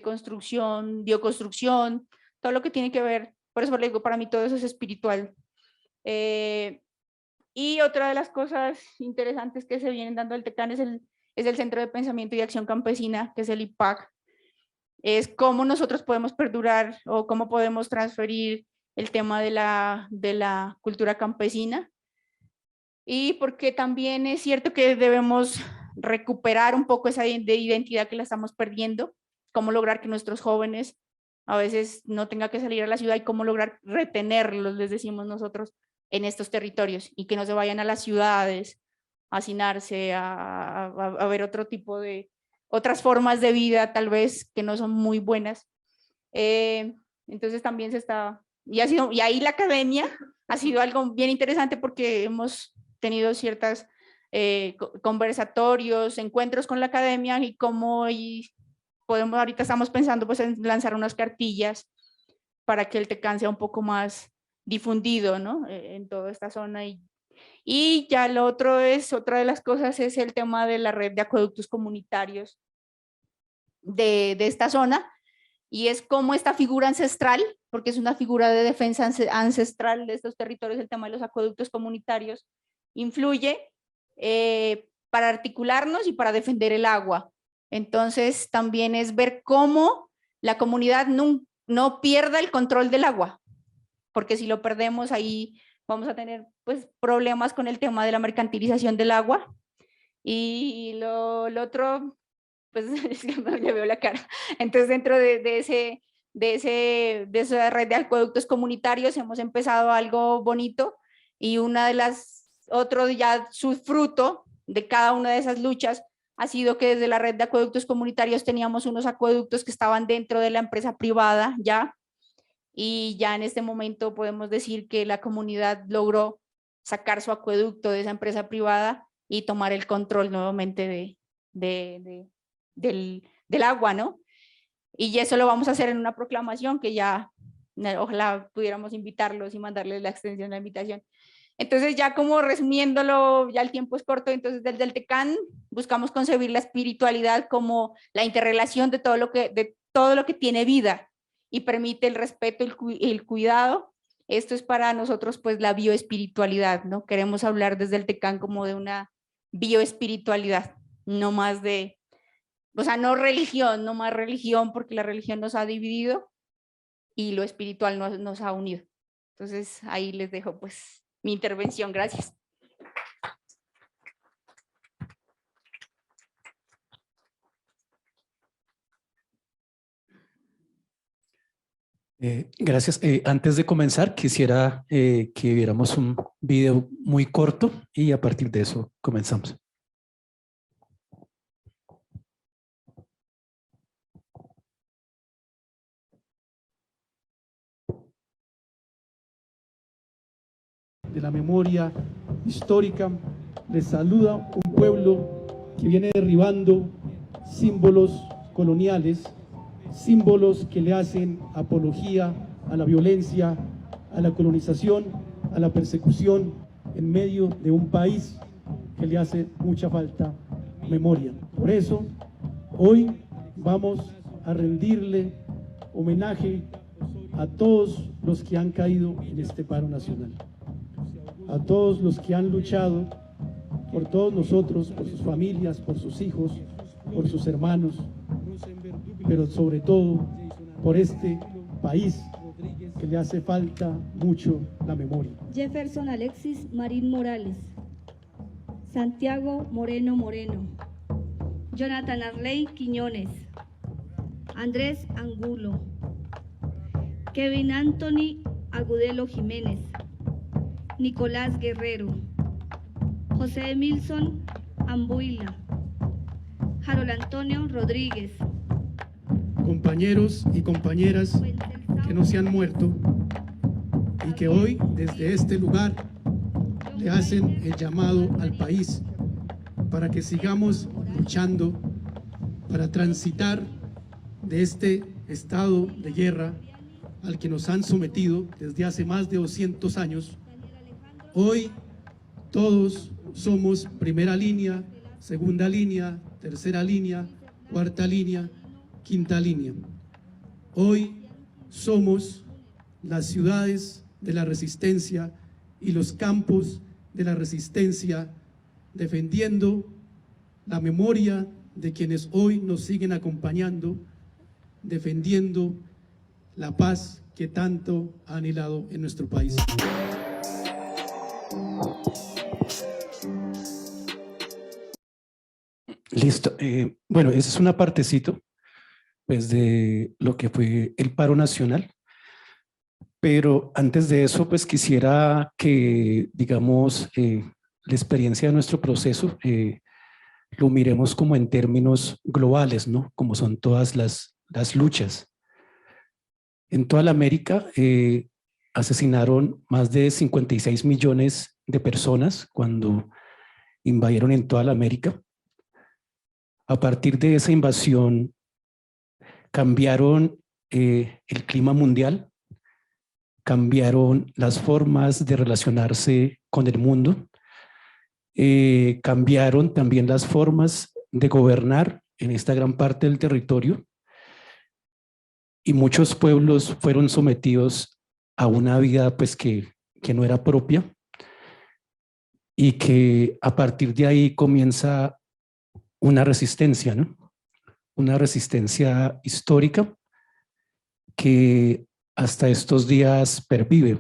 construcción, bioconstrucción, todo lo que tiene que ver. Por eso le digo, para mí todo eso es espiritual. Y otra de las cosas interesantes que se vienen dando al Tecán es el Centro de Pensamiento y Acción Campesina, que es el IPAC. Es cómo nosotros podemos perdurar o cómo podemos transferir el tema de la cultura campesina. y porque también es cierto que debemos recuperar un poco esa identidad que la estamos perdiendo, cómo lograr que nuestros jóvenes a veces no tengan que salir a la ciudad y cómo lograr retenerlos, les decimos nosotros, en estos territorios y que no se vayan a las ciudades a hacinarse, a ver otro tipo de, otras formas de vida tal vez que no son muy buenas. Entonces también se está, y ahí la academia ha sido algo bien interesante porque hemos tenido ciertas conversatorios, encuentros con la academia y cómo podemos, ahorita estamos pensando pues en lanzar unas cartillas para que el Tecán sea un poco más difundido, ¿no? En toda esta zona. Y ya lo otro es, otra de las cosas es el tema de la red de acueductos comunitarios de esta zona, y es como esta figura ancestral, porque es una figura de defensa ancestral de estos territorios, el tema de los acueductos comunitarios, influye para articularnos y para defender el agua. Entonces también es ver cómo la comunidad no pierda el control del agua, porque si lo perdemos ahí vamos a tener pues problemas con el tema de la mercantilización del agua. Y lo otro, pues ya veo la cara. Entonces dentro de esa red de acueductos comunitarios hemos empezado algo bonito, y una de las, otro ya su fruto de cada una de esas luchas ha sido que desde la red de acueductos comunitarios teníamos unos acueductos que estaban dentro de la empresa privada ya, y ya en este momento podemos decir que la comunidad logró sacar su acueducto de esa empresa privada y tomar el control nuevamente del agua, ¿no? Y eso lo vamos a hacer en una proclamación que ya, ojalá pudiéramos invitarlos y mandarles la extensión de la invitación. Entonces ya como resumiéndolo, ya el tiempo es corto, entonces desde el Tecán buscamos concebir la espiritualidad como la interrelación de todo lo que tiene vida y permite el respeto, el cuidado. Esto es para nosotros pues la bioespiritualidad, ¿no? Queremos hablar desde el Tecán como de una bioespiritualidad, no más de, o sea, no religión, no más religión, porque la religión nos ha dividido y lo espiritual nos ha unido. Entonces ahí les dejo pues mi intervención. Gracias. Gracias. Antes de comenzar, quisiera que viéramos un video muy corto y a partir de eso comenzamos. De la memoria histórica, les saluda un pueblo que viene derribando símbolos coloniales, símbolos que le hacen apología a la violencia, a la colonización, a la persecución en medio de un país que le hace mucha falta memoria. Por eso, hoy vamos a rendirle homenaje a todos los que han caído en este paro nacional, a todos los que han luchado por todos nosotros, por sus familias, por sus hijos, por sus hermanos, pero sobre todo por este país que le hace falta mucho la memoria. Jefferson Alexis Marín Morales, Santiago Moreno Moreno, Jonathan Arley Quiñones, Andrés Angulo, Kevin Anthony Agudelo Jiménez, Nicolás Guerrero, José Emilson Ambuila, Harold Antonio Rodríguez. Compañeros y compañeras que no se han muerto y que hoy desde este lugar le hacen el llamado al país para que sigamos luchando para transitar de este estado de guerra al que nos han sometido desde hace más de 200 años. Hoy todos somos primera línea, segunda línea, tercera línea, cuarta línea, quinta línea. Hoy somos las ciudades de la resistencia y los campos de la resistencia, defendiendo la memoria de quienes hoy nos siguen acompañando, defendiendo la paz que tanto ha anhelado en nuestro país. Listo. Bueno, esa es una partecita pues, de lo que fue el paro nacional. Pero antes de eso, pues quisiera que, digamos, la experiencia de nuestro proceso lo miremos como en términos globales, ¿no? Como son todas las luchas. En toda la América asesinaron más de 56 millones de personas cuando invadieron en toda la América. A partir de esa invasión cambiaron el clima mundial, cambiaron las formas de relacionarse con el mundo, cambiaron también las formas de gobernar en esta gran parte del territorio y muchos pueblos fueron sometidos a una vida pues que no era propia y que a partir de ahí comienza una resistencia, ¿no? Una resistencia histórica que hasta estos días pervive.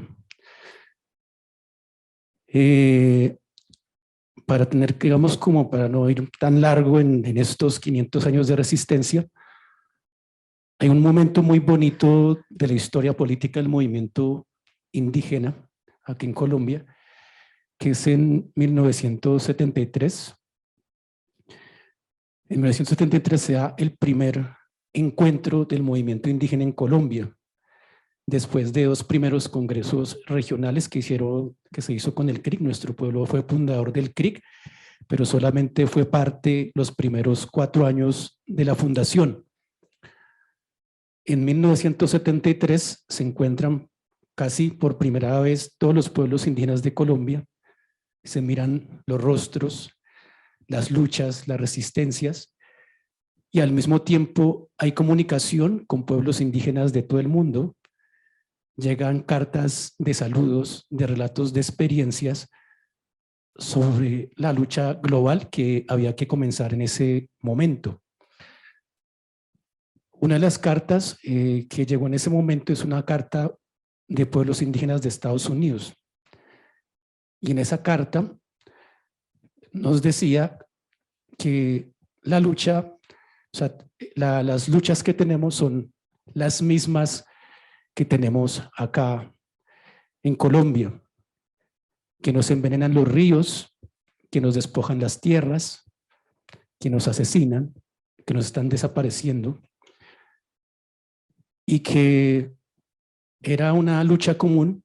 Para tener, digamos, como para no ir tan largo en estos 500 años de resistencia, hay un momento muy bonito de la historia política del movimiento indígena aquí en Colombia, que es en 1973. En 1973 se da el primer encuentro del movimiento indígena en Colombia, después de 2 primeros congresos regionales que se hizo con el CRIC. Nuestro pueblo fue fundador del CRIC, pero solamente fue parte los primeros 4 años de la fundación. En 1973 se encuentran casi por primera vez todos los pueblos indígenas de Colombia, se miran los rostros, las luchas, las resistencias, y al mismo tiempo hay comunicación con pueblos indígenas de todo el mundo. Llegan cartas de saludos, de relatos de experiencias sobre la lucha global que había que comenzar en ese momento. Una de las cartas que llegó en ese momento es una carta de pueblos indígenas de Estados Unidos. Y en esa carta nos decía que la lucha, o sea, las luchas que tenemos son las mismas que tenemos acá en Colombia, que nos envenenan los ríos, que nos despojan las tierras, que nos asesinan, que nos están desapareciendo, y que era una lucha común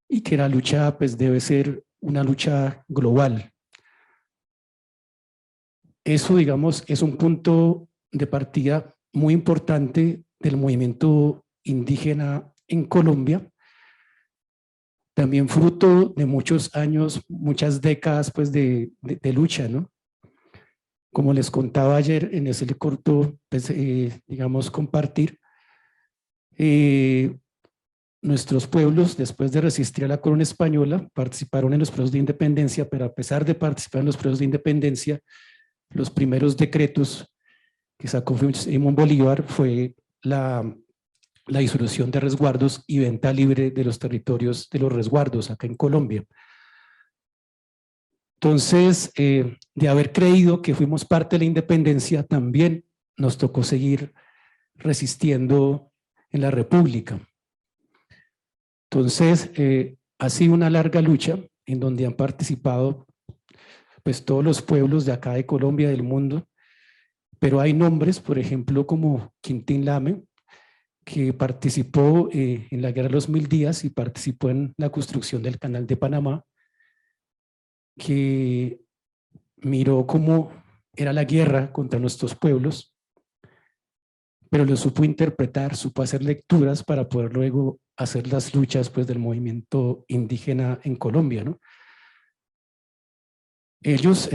y que la lucha pues debe ser una lucha global. Eso, digamos, es un punto de partida muy importante del movimiento indígena en Colombia, también fruto de muchos años, muchas décadas pues de lucha, ¿no? Como les contaba ayer en ese corto, pues, digamos, compartir, nuestros pueblos, después de resistir a la corona española, participaron en los procesos de independencia, pero a pesar de participar en los procesos de independencia, los primeros decretos que sacó Simón Bolívar fue la disolución de resguardos y venta libre de los territorios de los resguardos acá en Colombia. Entonces, de haber creído que fuimos parte de la independencia, también nos tocó seguir resistiendo en la República. Entonces, ha sido una larga lucha en donde han participado pues todos los pueblos de acá de Colombia, del mundo, pero hay nombres, por ejemplo, como Quintín Lame, que participó en la Guerra de los 1000 días y participó en la construcción del Canal de Panamá, que miró cómo era la guerra contra nuestros pueblos, pero lo supo interpretar, supo hacer lecturas para poder luego hacer las luchas pues, del movimiento indígena en Colombia, ¿no? Ellos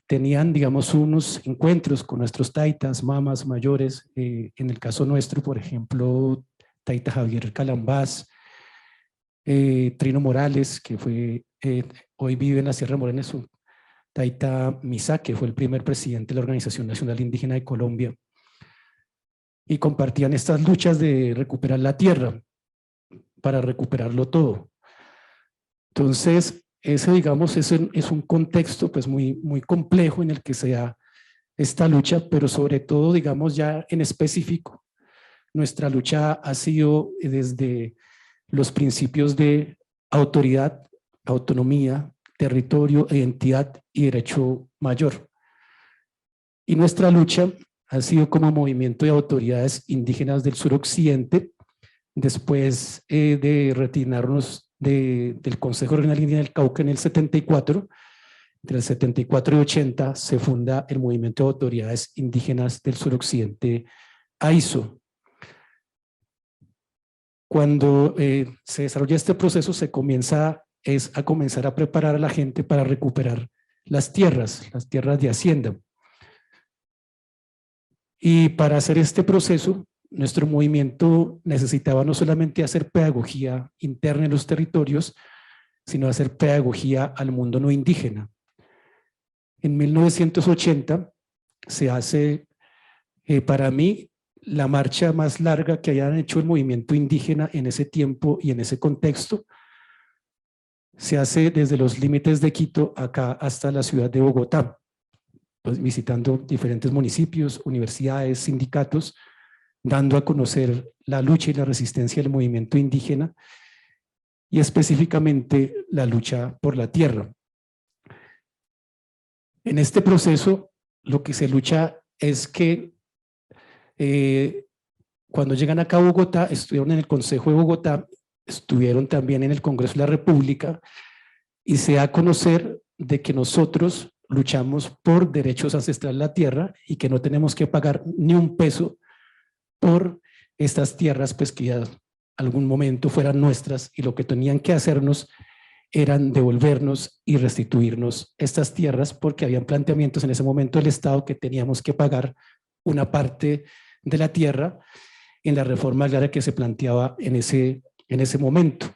tenían, digamos, unos encuentros con nuestros taitas, mamas mayores, en el caso nuestro, por ejemplo, taita Javier Calambás, Trino Morales, que fue, hoy vive en la Sierra Morena, su taita Misa, que fue el primer presidente de la Organización Nacional Indígena de Colombia, y compartían estas luchas de recuperar la tierra, para recuperarlo todo. Entonces, ese, digamos, es un contexto pues muy complejo en el que se da esta lucha, pero sobre todo, digamos, ya en específico, nuestra lucha ha sido desde los principios de autoridad, autonomía, territorio, identidad y derecho mayor. Y nuestra lucha ha sido como movimiento de autoridades indígenas del suroccidente, después de retirarnos del Consejo Regional Indígena del Cauca en el 74. Entre el 74 y 80 se funda el Movimiento de Autoridades Indígenas del Suroccidente, AISO. Cuando se desarrolla este proceso, se comienza a preparar a la gente para recuperar las tierras de hacienda. Y para hacer este proceso, nuestro movimiento necesitaba no solamente hacer pedagogía interna en los territorios, sino hacer pedagogía al mundo no indígena. En 1980 se hace, para mí, la marcha más larga que hayan hecho el movimiento indígena en ese tiempo y en ese contexto. Se hace desde los límites de Quito acá hasta la ciudad de Bogotá, pues visitando diferentes municipios, universidades, sindicatos, dando a conocer la lucha y la resistencia del movimiento indígena y específicamente la lucha por la tierra. En este proceso, lo que se lucha es que cuando llegan acá a Bogotá, estuvieron en el Consejo de Bogotá, estuvieron también en el Congreso de la República y se da a conocer de que nosotros luchamos por derechos ancestrales a la tierra y que no tenemos que pagar ni un peso por estas tierras, pues que ya algún momento fueran nuestras, y lo que tenían que hacernos eran devolvernos y restituirnos estas tierras, porque habían planteamientos en ese momento del Estado que teníamos que pagar una parte de la tierra en la reforma agraria que se planteaba en ese momento.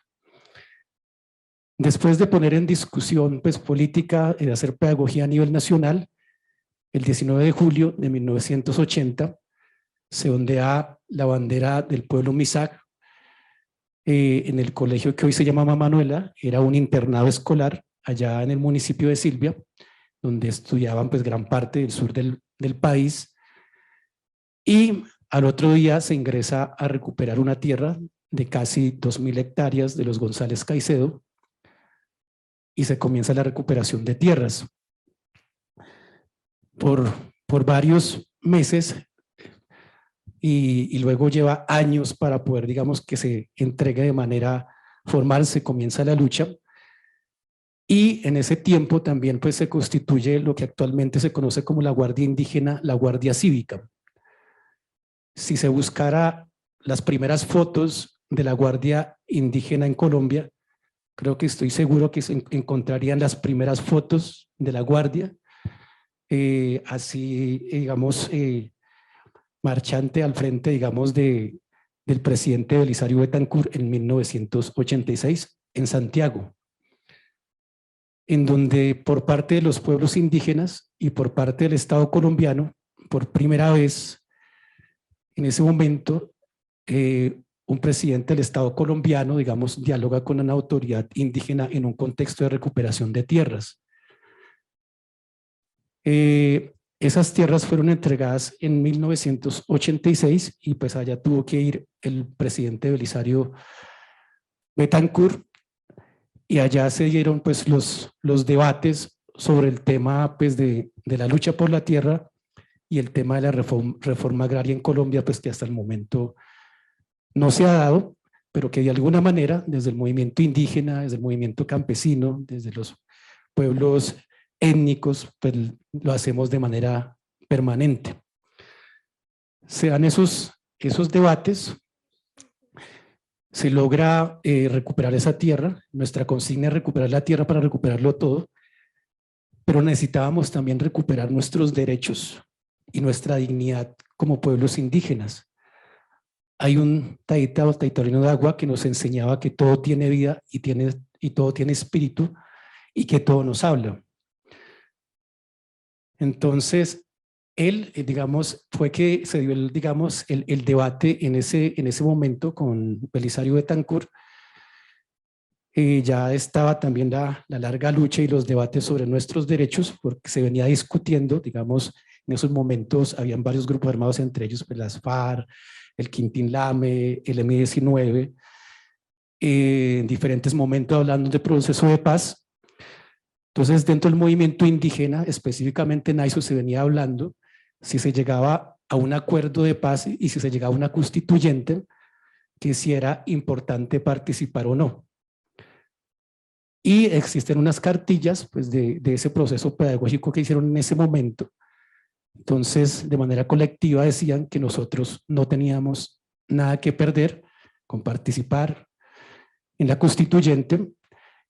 Después de poner en discusión pues, política y de hacer pedagogía a nivel nacional, el 19 de julio de 1980 se ondea la bandera del pueblo Misak en el colegio que hoy se llama Mamá Manuela. Era un internado escolar allá en el municipio de Silvia, donde estudiaban pues, gran parte del sur del país. Y al otro día se ingresa a recuperar una tierra de casi 2.000 hectáreas de los González Caicedo y se comienza la recuperación de tierras. Por varios meses y luego lleva años para poder, digamos, que se entregue de manera formal, se comienza la lucha. Y en ese tiempo también pues, se constituye lo que actualmente se conoce como la Guardia Indígena, la Guardia Cívica. Si se buscara las primeras fotos de la Guardia Indígena en Colombia, creo que estoy seguro que se encontrarían las primeras fotos de la Guardia, así, digamos, marchante al frente, digamos, del presidente Belisario Betancur en 1986 en Santiago, en donde por parte de los pueblos indígenas y por parte del Estado colombiano, por primera vez en ese momento, un presidente del Estado colombiano, digamos, dialoga con una autoridad indígena en un contexto de recuperación de tierras. Esas tierras fueron entregadas en 1986 y pues allá tuvo que ir el presidente Belisario Betancur y allá se dieron pues los debates sobre el tema pues de la lucha por la tierra y el tema de la reforma agraria en Colombia, pues que hasta el momento no se ha dado, pero que de alguna manera desde el movimiento indígena, desde el movimiento campesino, desde los pueblos étnicos, pues lo hacemos de manera permanente. Se dan esos debates, se logra recuperar esa tierra. Nuestra consigna es recuperar la tierra para recuperarlo todo, pero necesitábamos también recuperar nuestros derechos y nuestra dignidad como pueblos indígenas. Hay un taita o taitorino de agua que nos enseñaba que todo tiene vida y todo tiene espíritu y que todo nos habla. Entonces, él, digamos, fue que se dio el debate en ese momento con Belisario Betancur. Ya estaba también la larga lucha y los debates sobre nuestros derechos, porque se venía discutiendo, digamos, En esos momentos habían varios grupos armados, entre ellos pues, las FARC, el Quintín Lame, el M-19, en diferentes momentos hablando de proceso de paz. Entonces, dentro del movimiento indígena, específicamente en AISO se venía hablando si se llegaba a un acuerdo de paz y si se llegaba a una constituyente, que si era importante participar o no. Y existen unas cartillas pues, de ese proceso pedagógico que hicieron en ese momento. Entonces, de manera colectiva decían que nosotros no teníamos nada que perder con participar en la constituyente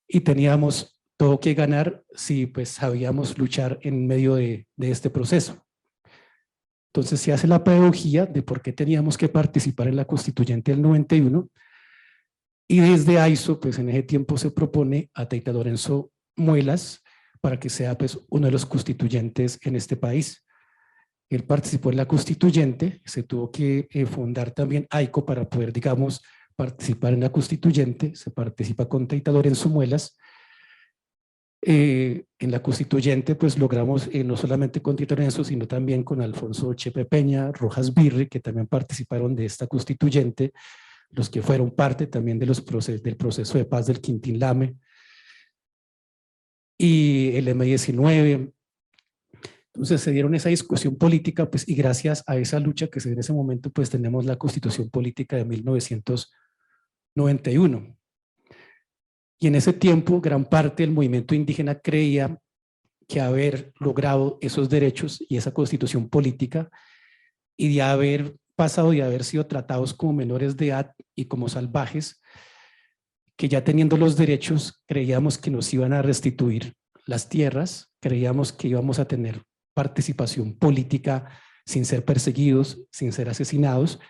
y teníamos todo que ganar si pues sabíamos luchar en medio de este proceso. Entonces se hace la pedagogía de por qué teníamos que participar en la constituyente del 91 y desde AISO pues en ese tiempo se propone a Teita Lorenzo Muelas para que sea pues uno de los constituyentes en este país. Él participó en la constituyente, se tuvo que fundar también AICO para poder, digamos, participar en la constituyente, se participa con Teita Lorenzo Muelas. En la constituyente pues logramos no solamente con Teita Lorenzo, sino también con Alfonso Chepe Peña, Rojas Birri, que también participaron de esta constituyente, los que fueron parte también de del proceso de paz del Quintín Lame, y el M-19. Entonces se dieron esa discusión política pues, y gracias a esa lucha que se dio en ese momento pues tenemos la Constitución Política de 1991. Y en ese tiempo gran parte del movimiento indígena creía que haber logrado esos derechos y esa Constitución Política y de haber pasado de haber sido tratados como menores de edad y como salvajes, que ya teniendo los derechos creíamos que nos iban a restituir las tierras, creíamos que íbamos a tener participación política sin ser perseguidos, sin ser asesinados,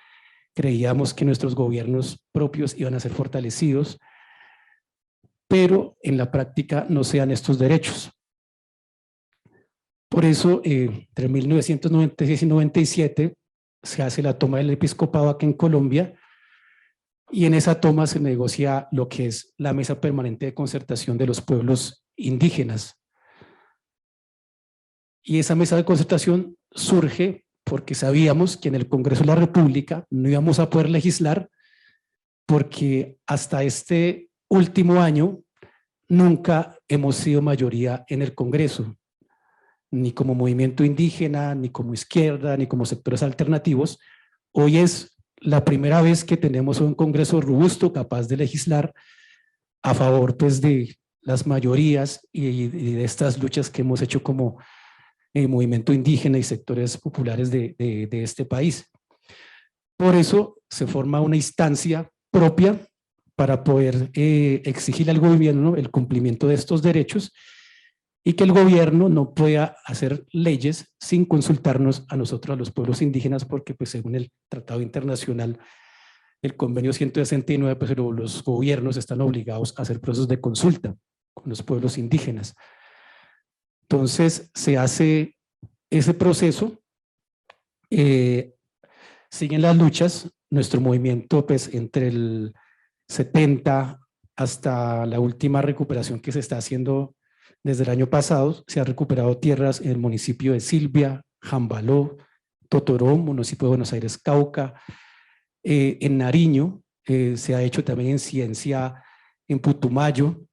creíamos que nuestros gobiernos propios iban a ser fortalecidos, pero en la práctica no se dan estos derechos. Por eso, entre 1996 y 97 se hace la toma del episcopado aquí en Colombia y en esa toma se negocia lo que es la Mesa Permanente de Concertación de los Pueblos Indígenas. Y esa mesa de concertación surge porque sabíamos que en el Congreso de la República no íbamos a poder legislar porque hasta este último año nunca hemos sido mayoría en el Congreso, ni como movimiento indígena, ni como izquierda, ni como sectores alternativos. Hoy es la primera vez que tenemos un Congreso robusto, capaz de legislar a favor pues, de las mayorías y de estas luchas que hemos hecho como movimiento indígena y sectores populares de este país. Por eso se forma una instancia propia para poder exigir al gobierno el cumplimiento de estos derechos y que el gobierno no pueda hacer leyes sin consultarnos a nosotros, a los pueblos indígenas, porque pues según el Tratado Internacional, el Convenio 169, pues los gobiernos están obligados a hacer procesos de consulta con los pueblos indígenas. Entonces se hace ese proceso, siguen las luchas, nuestro movimiento pues entre el 70 hasta la última recuperación que se está haciendo desde el año pasado, se ha recuperado tierras en el municipio de Silvia, Jambaló, Totoró, municipio de Buenos Aires, Cauca, en Nariño, se ha hecho también incidencia en Putumayo,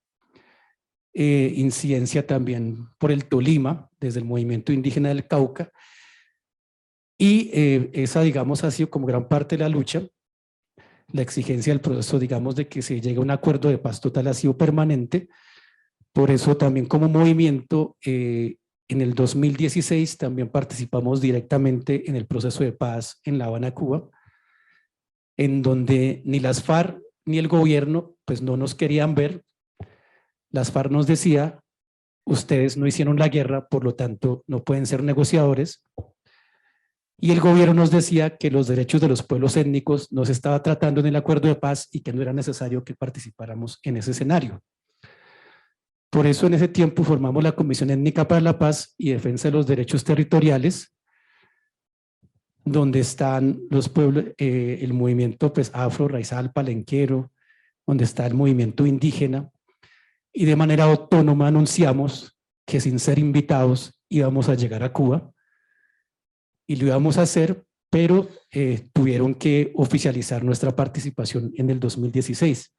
incidencia también por el Tolima, desde el movimiento indígena del Cauca, y esa, digamos, ha sido como gran parte de la lucha. La exigencia del proceso, digamos, de que se llegue a un acuerdo de paz total ha sido permanente. Por eso también como movimiento, en el 2016 también participamos directamente en el proceso de paz en La Habana, Cuba, en donde ni las FARC ni el gobierno pues no nos querían ver. Las FARC nos decía, ustedes no hicieron la guerra, por lo tanto no pueden ser negociadores. Y el gobierno nos decía que los derechos de los pueblos étnicos no se estaba tratando en el acuerdo de paz y que no era necesario que participáramos en ese escenario. Por eso en ese tiempo formamos la Comisión Étnica para la Paz y Defensa de los Derechos Territoriales, donde están los pueblos, el movimiento pues, afro, raizal, palenquero, donde está el movimiento indígena, y de manera autónoma anunciamos que sin ser invitados íbamos a llegar a Cuba, y lo íbamos a hacer, pero tuvieron que oficializar nuestra participación en el 2016.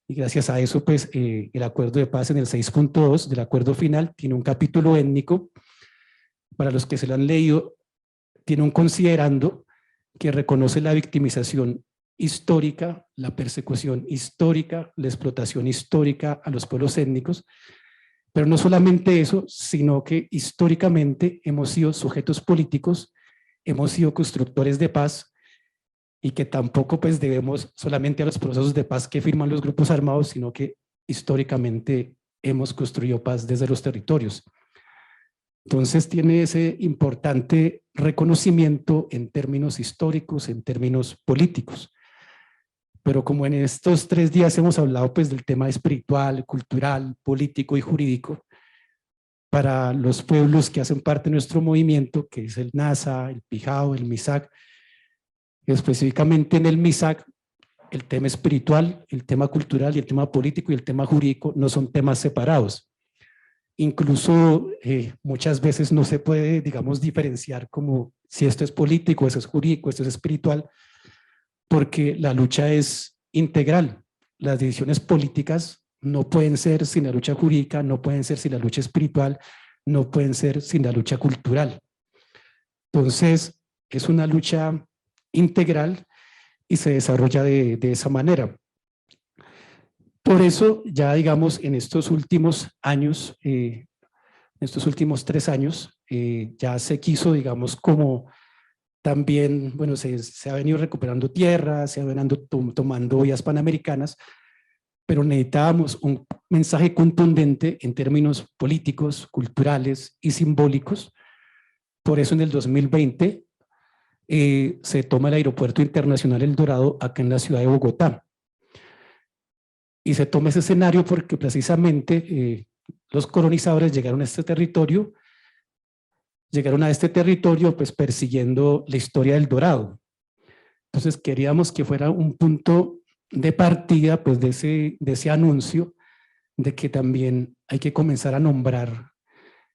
Y gracias a eso, pues, el acuerdo de paz en el 6.2 del acuerdo final tiene un capítulo étnico. Para los que se lo han leído, tiene un considerando que reconoce la victimización histórica, la persecución histórica, la explotación histórica a los pueblos étnicos, pero no solamente eso, sino que históricamente hemos sido sujetos políticos, hemos sido constructores de paz, y que tampoco pues debemos solamente a los procesos de paz que firman los grupos armados, sino que históricamente hemos construido paz desde los territorios. Entonces tiene ese importante reconocimiento en términos históricos, en términos políticos. Pero como en estos 3 días hemos hablado pues del tema espiritual, cultural, político y jurídico, para los pueblos que hacen parte de nuestro movimiento, que es el Nasa, el Pijao, el Misak, específicamente en el Misak, el tema espiritual, el tema cultural y el tema político y el tema jurídico no son temas separados. Incluso muchas veces no se puede, digamos, diferenciar como si esto es político, eso es jurídico, esto es espiritual, porque la lucha es integral. Las decisiones políticas no pueden ser sin la lucha jurídica, no pueden ser sin la lucha espiritual, no pueden ser sin la lucha cultural. Entonces, es una lucha integral y se desarrolla de esa manera. Por eso, ya digamos, en estos últimos años, en estos últimos 3 años, ya se quiso, digamos, como también, bueno, se ha venido recuperando tierra, se ha venido tomando vías panamericanas, pero necesitábamos un mensaje contundente en términos políticos, culturales y simbólicos. Por eso en el 2020 se toma el Aeropuerto Internacional El Dorado acá en la ciudad de Bogotá. Y se toma ese escenario porque precisamente los colonizadores llegaron a este territorio, pues persiguiendo la historia del Dorado. Entonces queríamos que fuera un punto de partida pues de ese anuncio de que también hay que comenzar a nombrar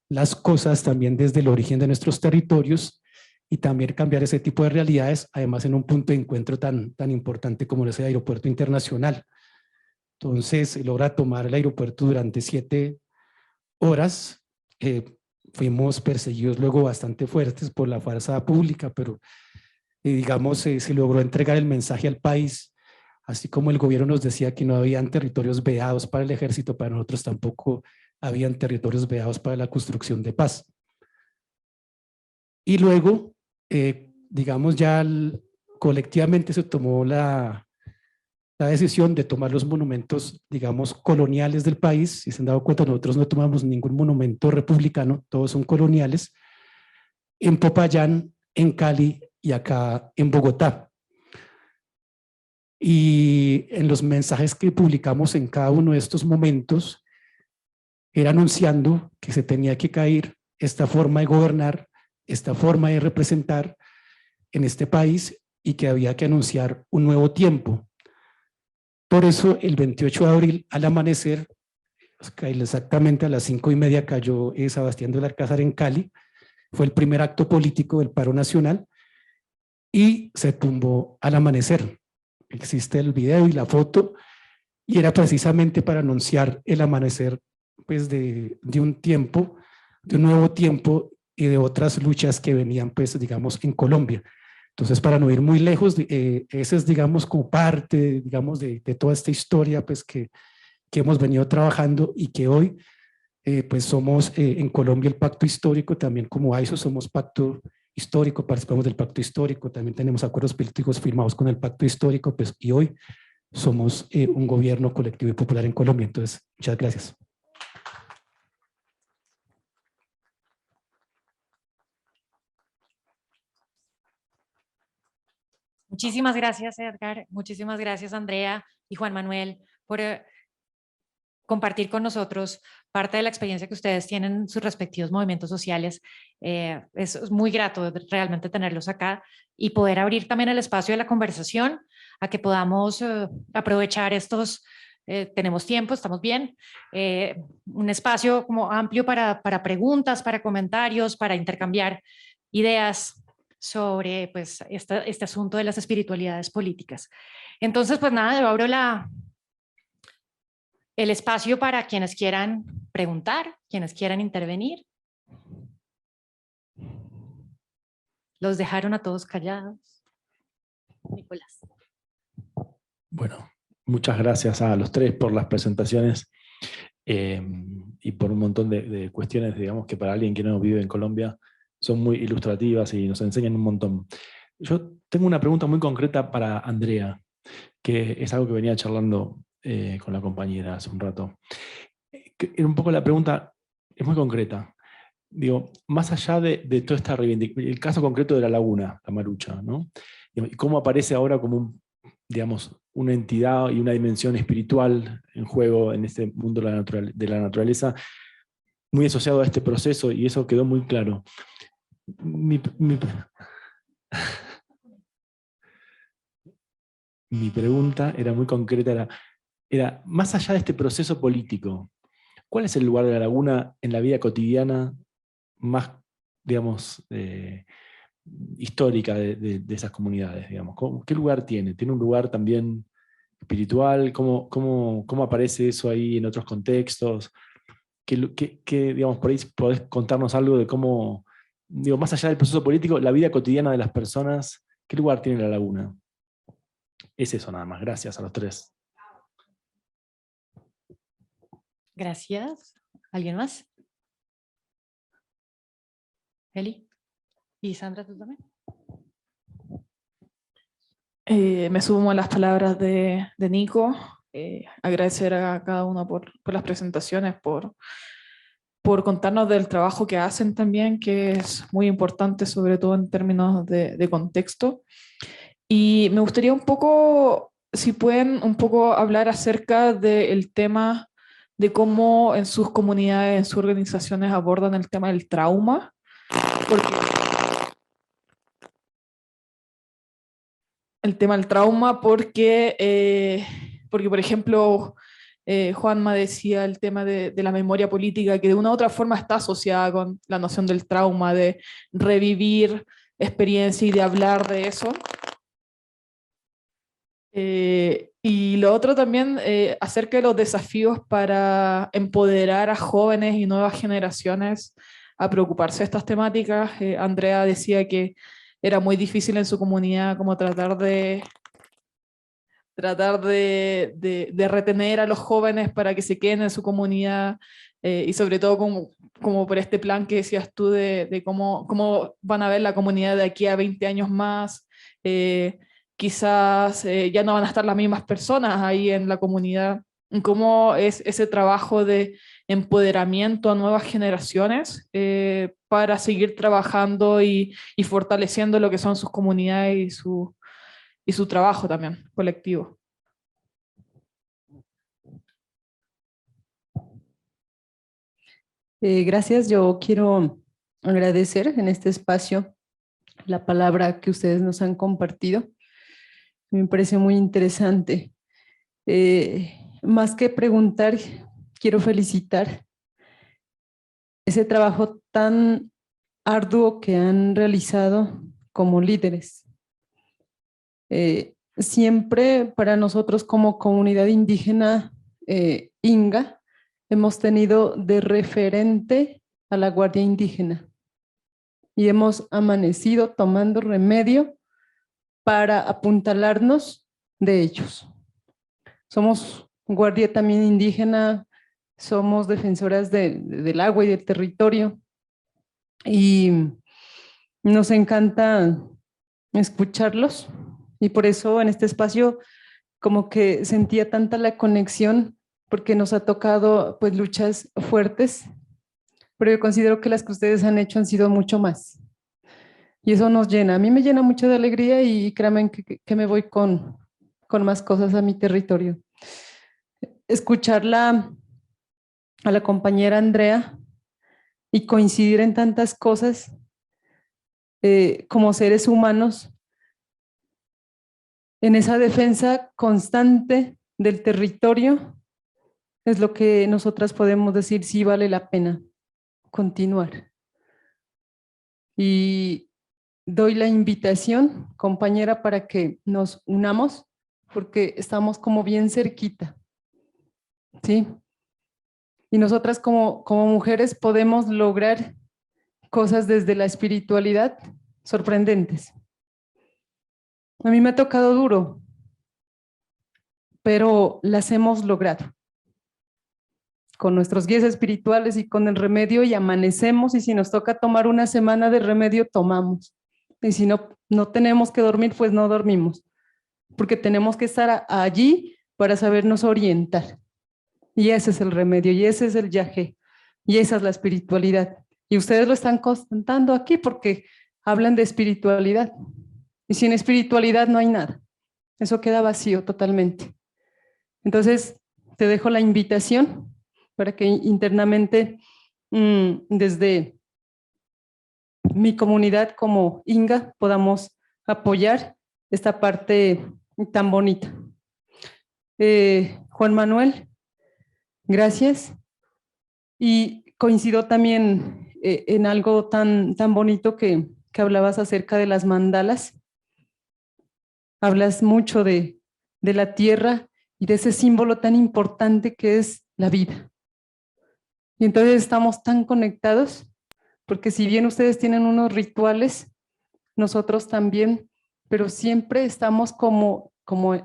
las cosas también desde el origen de nuestros territorios y también cambiar ese tipo de realidades, además en un punto de encuentro tan importante como ese aeropuerto internacional. Entonces se logra tomar el aeropuerto durante 7 horas, fuimos perseguidos luego bastante fuertes por la fuerza pública, pero digamos se logró entregar el mensaje al país, así como el gobierno nos decía que no habían territorios vedados para el ejército, para nosotros tampoco habían territorios vedados para la construcción de paz. Y luego, digamos ya colectivamente se tomó la decisión de tomar los monumentos, digamos, coloniales del país. Si se han dado cuenta, nosotros no tomamos ningún monumento republicano, todos son coloniales, en Popayán, en Cali y acá en Bogotá. Y en los mensajes que publicamos en cada uno de estos momentos, era anunciando que se tenía que caer esta forma de gobernar, esta forma de representar en este país y que había que anunciar un nuevo tiempo. Por eso el 28 de abril al amanecer, exactamente a las 5:30 cayó Sebastián del Alcázar en Cali, fue el primer acto político del paro nacional y se tumbó al amanecer. Existe el video y la foto y era precisamente para anunciar el amanecer pues de un tiempo, de un nuevo tiempo y de otras luchas que venían pues digamos en Colombia. Entonces, para no ir muy lejos, ese es, digamos, como parte, digamos, de toda esta historia, pues, que hemos venido trabajando y que hoy, pues, somos en Colombia el pacto histórico, también como AISO somos pacto histórico, participamos del pacto histórico, también tenemos acuerdos políticos firmados con el pacto histórico, pues, y hoy somos un gobierno colectivo y popular en Colombia. Entonces, muchas gracias. Muchísimas gracias, Edgar. Muchísimas gracias, Andrea y Juan Manuel, por compartir con nosotros parte de la experiencia que ustedes tienen en sus respectivos movimientos sociales. Es muy grato realmente tenerlos acá y poder abrir también el espacio de la conversación a que podamos aprovechar estos, tenemos tiempo, estamos bien, un espacio como amplio para preguntas, para comentarios, para intercambiar ideas sobre pues, este asunto de las espiritualidades políticas. Entonces, pues nada, yo abro el espacio para quienes quieran preguntar, quienes quieran intervenir. Los dejaron a todos callados. Nicolás. Bueno, muchas gracias a los tres por las presentaciones y por un montón de cuestiones, digamos, que para alguien que no vive en Colombia son muy ilustrativas y nos enseñan un montón. Yo tengo una pregunta muy concreta para Andrea, que es algo que venía charlando con la compañera hace un rato. Era un poco la pregunta, es muy concreta. Digo, más allá de toda esta reivindicación, el caso concreto de la laguna, la Marucha, ¿no? Y cómo aparece ahora como digamos, una entidad y una dimensión espiritual en juego en este mundo de la naturaleza, muy asociado a este proceso, y eso quedó muy claro. Mi pregunta era muy concreta, era, más allá de este proceso político, ¿cuál es el lugar de la laguna en la vida cotidiana más, digamos, histórica de esas comunidades, digamos? ¿Qué lugar tiene? ¿Tiene un lugar también espiritual? ¿Cómo aparece eso ahí en otros contextos? Digamos, por ahí podés contarnos algo de cómo, digo, más allá del proceso político, la vida cotidiana de las personas, ¿qué lugar tiene la laguna? Es eso nada más. Gracias a los tres. Gracias. ¿Alguien más? Eli. ¿Y Sandra, tú también? Me sumo a las palabras de Nico. Agradecer a cada uno por las presentaciones, por contarnos del trabajo que hacen también, que es muy importante, sobre todo en términos de contexto. Y me gustaría un poco, si pueden, un poco hablar acerca del tema de cómo en sus comunidades, en sus organizaciones abordan el tema del trauma, porque el tema del trauma, porque, por ejemplo, Juanma decía el tema de la memoria política, que de una u otra forma está asociada con la noción del trauma, de revivir experiencia y de hablar de eso. Y lo otro también, acerca de los desafíos para empoderar a jóvenes y nuevas generaciones a preocuparse de estas temáticas. Andrea decía que era muy difícil en su comunidad como tratar de retener a los jóvenes para que se queden en su comunidad, y sobre todo como por este plan que decías tú de cómo van a ver la comunidad de aquí a 20 años más. Quizás ya no van a estar las mismas personas ahí en la comunidad. ¿Cómo es ese trabajo de empoderamiento a nuevas generaciones para seguir trabajando y fortaleciendo lo que son sus comunidades y su trabajo también colectivo? Gracias. Yo quiero agradecer en este espacio la palabra que ustedes nos han compartido. Me parece muy interesante. Más que preguntar, quiero felicitar ese trabajo tan arduo que han realizado como líderes. Siempre para nosotros como comunidad indígena Inga, hemos tenido de referente a la Guardia Indígena y hemos amanecido tomando remedio para apuntalarnos de ellos. Somos guardia también indígena, somos defensoras del agua y del territorio, y nos encanta escucharlos, y por eso en este espacio como que sentía tanta la conexión, porque nos ha tocado pues luchas fuertes, pero yo considero que las que ustedes han hecho han sido mucho más. Y eso nos llena. A mí me llena mucho de alegría, y créanme que me voy con más cosas a mi territorio. Escucharla a la compañera Andrea y coincidir en tantas cosas como seres humanos, en esa defensa constante del territorio, es lo que nosotras podemos decir sí vale la pena continuar. Y doy la invitación, compañera, para que nos unamos, porque estamos como bien cerquita, ¿sí? Y nosotras como mujeres podemos lograr cosas desde la espiritualidad sorprendentes. A mí me ha tocado duro, pero las hemos logrado. Con nuestros guías espirituales y con el remedio, y amanecemos, y si nos toca tomar una semana de remedio, tomamos. Y si no tenemos que dormir, pues no dormimos, porque tenemos que estar allí para sabernos orientar. Y ese es el remedio, y ese es el yagé, y esa es la espiritualidad. Y ustedes lo están contando aquí porque hablan de espiritualidad. Y sin espiritualidad no hay nada. Eso queda vacío totalmente. Entonces, te dejo la invitación para que internamente, desde mi comunidad como Inga, podamos apoyar esta parte tan bonita. Juan Manuel, gracias. Y coincido también en algo tan bonito que hablabas acerca de las mandalas. Hablas mucho de la tierra y de ese símbolo tan importante que es la vida. Y entonces estamos tan conectados, porque si bien ustedes tienen unos rituales, nosotros también, pero siempre estamos como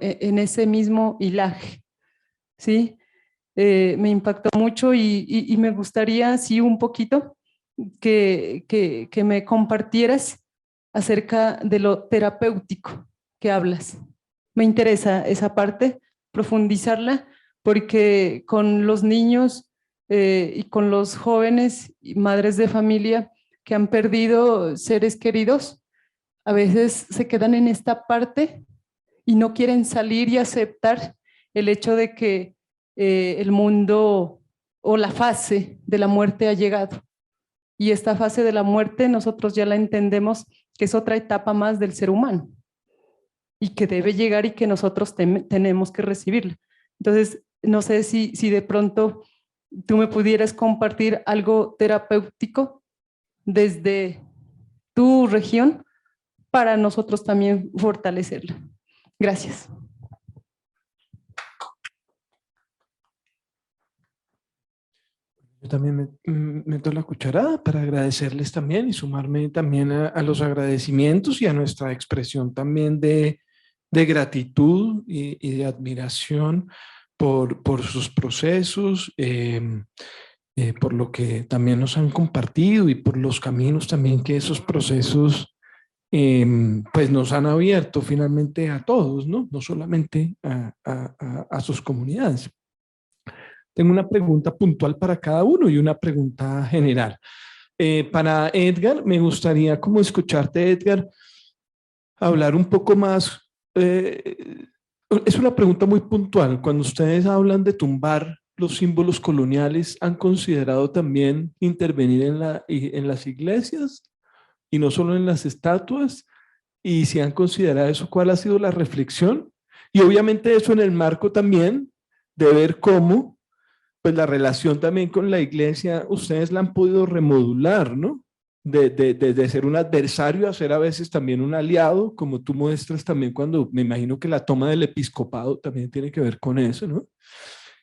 en ese mismo hilaje, ¿sí? Me impactó mucho y me gustaría, sí, un poquito, que me compartieras acerca de lo terapéutico que hablas. Me interesa esa parte, profundizarla, porque con los niños y con los jóvenes y madres de familia que han perdido seres queridos, a veces se quedan en esta parte y no quieren salir y aceptar el hecho de que el mundo o la fase de la muerte ha llegado. Y esta fase de la muerte nosotros ya la entendemos que es otra etapa más del ser humano y que debe llegar y que nosotros tenemos que recibirla. Entonces, no sé si de pronto tú me pudieras compartir algo terapéutico desde tu región para nosotros también fortalecerla. Gracias. Yo también meto la cucharada para agradecerles también y sumarme también a los agradecimientos y a nuestra expresión también de gratitud y de admiración por sus procesos, por lo que también nos han compartido y por los caminos también que esos procesos pues nos han abierto finalmente a todos, ¿no? No solamente a sus comunidades. Tengo una pregunta puntual para cada uno y una pregunta general. Para Edgar, me gustaría como escucharte, Edgar, hablar un poco más. Es una pregunta muy puntual. Cuando ustedes hablan de tumbar los símbolos coloniales, ¿han considerado también intervenir en las iglesias y no solo en las estatuas? Y si han considerado eso, ¿cuál ha sido la reflexión? Y obviamente eso en el marco también de ver cómo pues la relación también con la iglesia, ustedes la han podido remodular, ¿no? De ser un adversario a ser a veces también un aliado, como tú muestras también cuando, me imagino que la toma del episcopado también tiene que ver con eso, ¿no?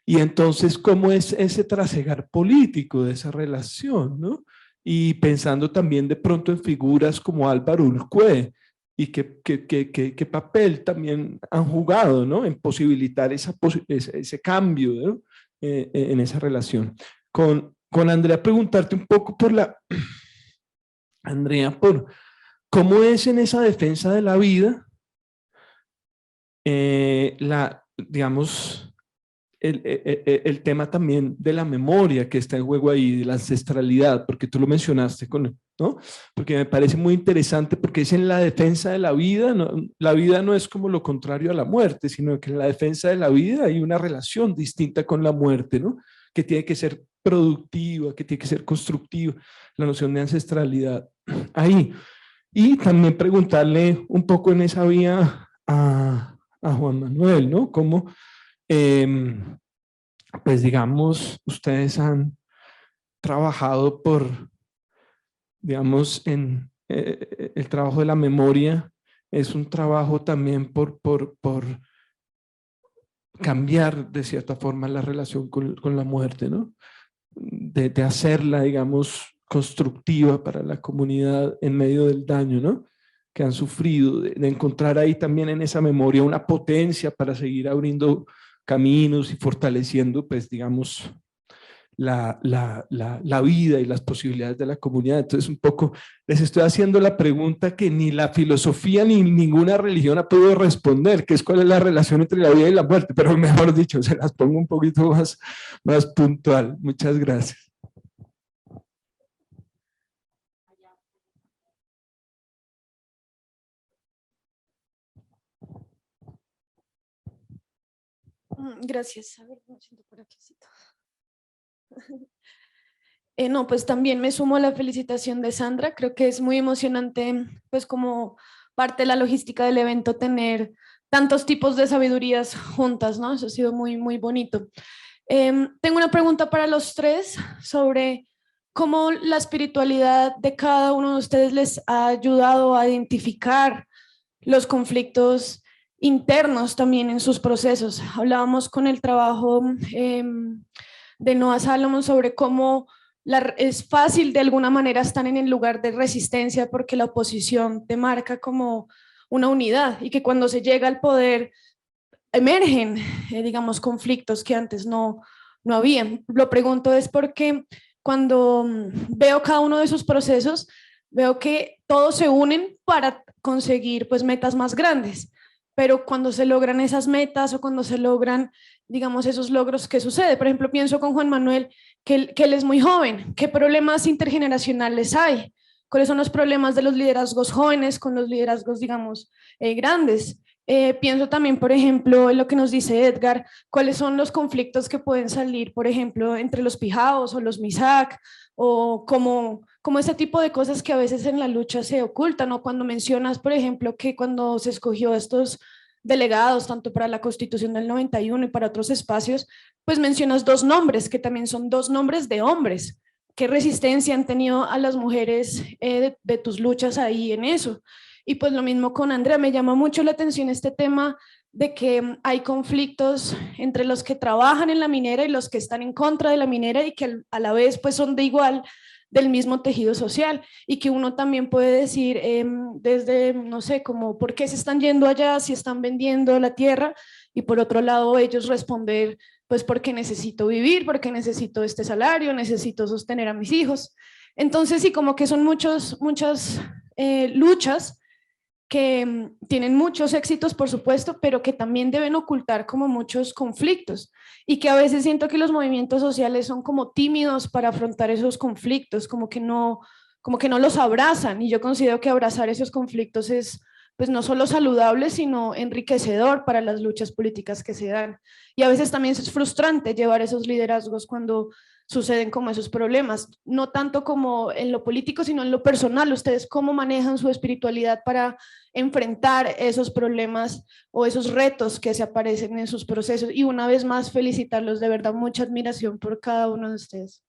Y entonces, ¿cómo es ese trasegar político de esa relación, ¿no? Y pensando también de pronto en figuras como Álvaro Urqué, y qué papel también han jugado, ¿no? En posibilitar ese cambio, ¿no? En esa relación. Con Andrea, preguntarte un poco Andrea, por cómo es en esa defensa de la vida, digamos, el tema también de la memoria que está en juego ahí, de la ancestralidad, porque tú lo mencionaste, ¿no? Porque me parece muy interesante, porque es en la defensa de la vida, ¿no? La vida no es como lo contrario a la muerte, sino que en la defensa de la vida hay una relación distinta con la muerte, ¿no? Que tiene que ser productiva, que tiene que ser constructiva, la noción de ancestralidad ahí. Y también preguntarle un poco en esa vía a Juan Manuel, ¿no? Cómo pues digamos, ustedes han trabajado digamos, en el trabajo de la memoria es un trabajo también por cambiar de cierta forma la relación con la muerte, ¿no? De hacerla, digamos, constructiva para la comunidad en medio del daño, ¿no?, que han sufrido, de encontrar ahí también en esa memoria una potencia para seguir abriendo caminos y fortaleciendo, pues, digamos, la vida y las posibilidades de la comunidad. Entonces, un poco les estoy haciendo la pregunta que ni la filosofía ni ninguna religión ha podido responder, que es cuál es la relación entre la vida y la muerte, pero mejor dicho, se las pongo un poquito más puntual. Muchas gracias. Gracias. A ver, me siento por aquí. No, pues también me sumo a la felicitación de Sandra. Creo que es muy emocionante, pues como parte de la logística del evento, tener tantos tipos de sabidurías juntas, ¿no? Eso ha sido muy, muy bonito. Tengo una pregunta para los tres sobre cómo la espiritualidad de cada uno de ustedes les ha ayudado a identificar los conflictos internos también en sus procesos. Hablábamos con el trabajo de Noah Salomon sobre cómo es fácil de alguna manera estar en el lugar de resistencia porque la oposición te marca como una unidad y que cuando se llega al poder emergen, digamos, conflictos que antes no habían. Lo pregunto es porque cuando veo cada uno de esos procesos, veo que todos se unen para conseguir pues metas más grandes, pero cuando se logran esas metas o cuando se logran, digamos, esos logros, ¿qué sucede? Por ejemplo, pienso con Juan Manuel, que él es muy joven. ¿Qué problemas intergeneracionales hay? ¿Cuáles son los problemas de los liderazgos jóvenes con los liderazgos, digamos, grandes? Pienso también, por ejemplo, en lo que nos dice Edgar, cuáles son los conflictos que pueden salir, por ejemplo, entre los pijaos o los misak, o como ese tipo de cosas que a veces en la lucha se ocultan, o cuando mencionas, por ejemplo, que cuando se escogió estos delegados, tanto para la Constitución del 91 y para otros espacios, pues mencionas dos nombres, que también son dos nombres de hombres. ¿Qué resistencia han tenido a las mujeres de tus luchas ahí en eso? Y pues lo mismo con Andrea, me llama mucho la atención este tema de que hay conflictos entre los que trabajan en la minera y los que están en contra de la minera y que a la vez pues son de igual, del mismo tejido social, y que uno también puede decir desde, no sé, como por qué se están yendo allá si están vendiendo la tierra, y por otro lado ellos responder pues porque necesito vivir, porque necesito este salario, necesito sostener a mis hijos. Entonces sí, como que son muchas luchas que tienen muchos éxitos, por supuesto, pero que también deben ocultar como muchos conflictos, y que a veces siento que los movimientos sociales son como tímidos para afrontar esos conflictos, como que no los abrazan, y yo considero que abrazar esos conflictos es pues no solo saludable, sino enriquecedor para las luchas políticas que se dan. Y a veces también es frustrante llevar esos liderazgos cuando suceden como esos problemas, no tanto como en lo político, sino en lo personal. ¿Ustedes cómo manejan su espiritualidad para enfrentar esos problemas o esos retos que se aparecen en sus procesos? Y una vez más, felicitarlos, de verdad, mucha admiración por cada uno de ustedes.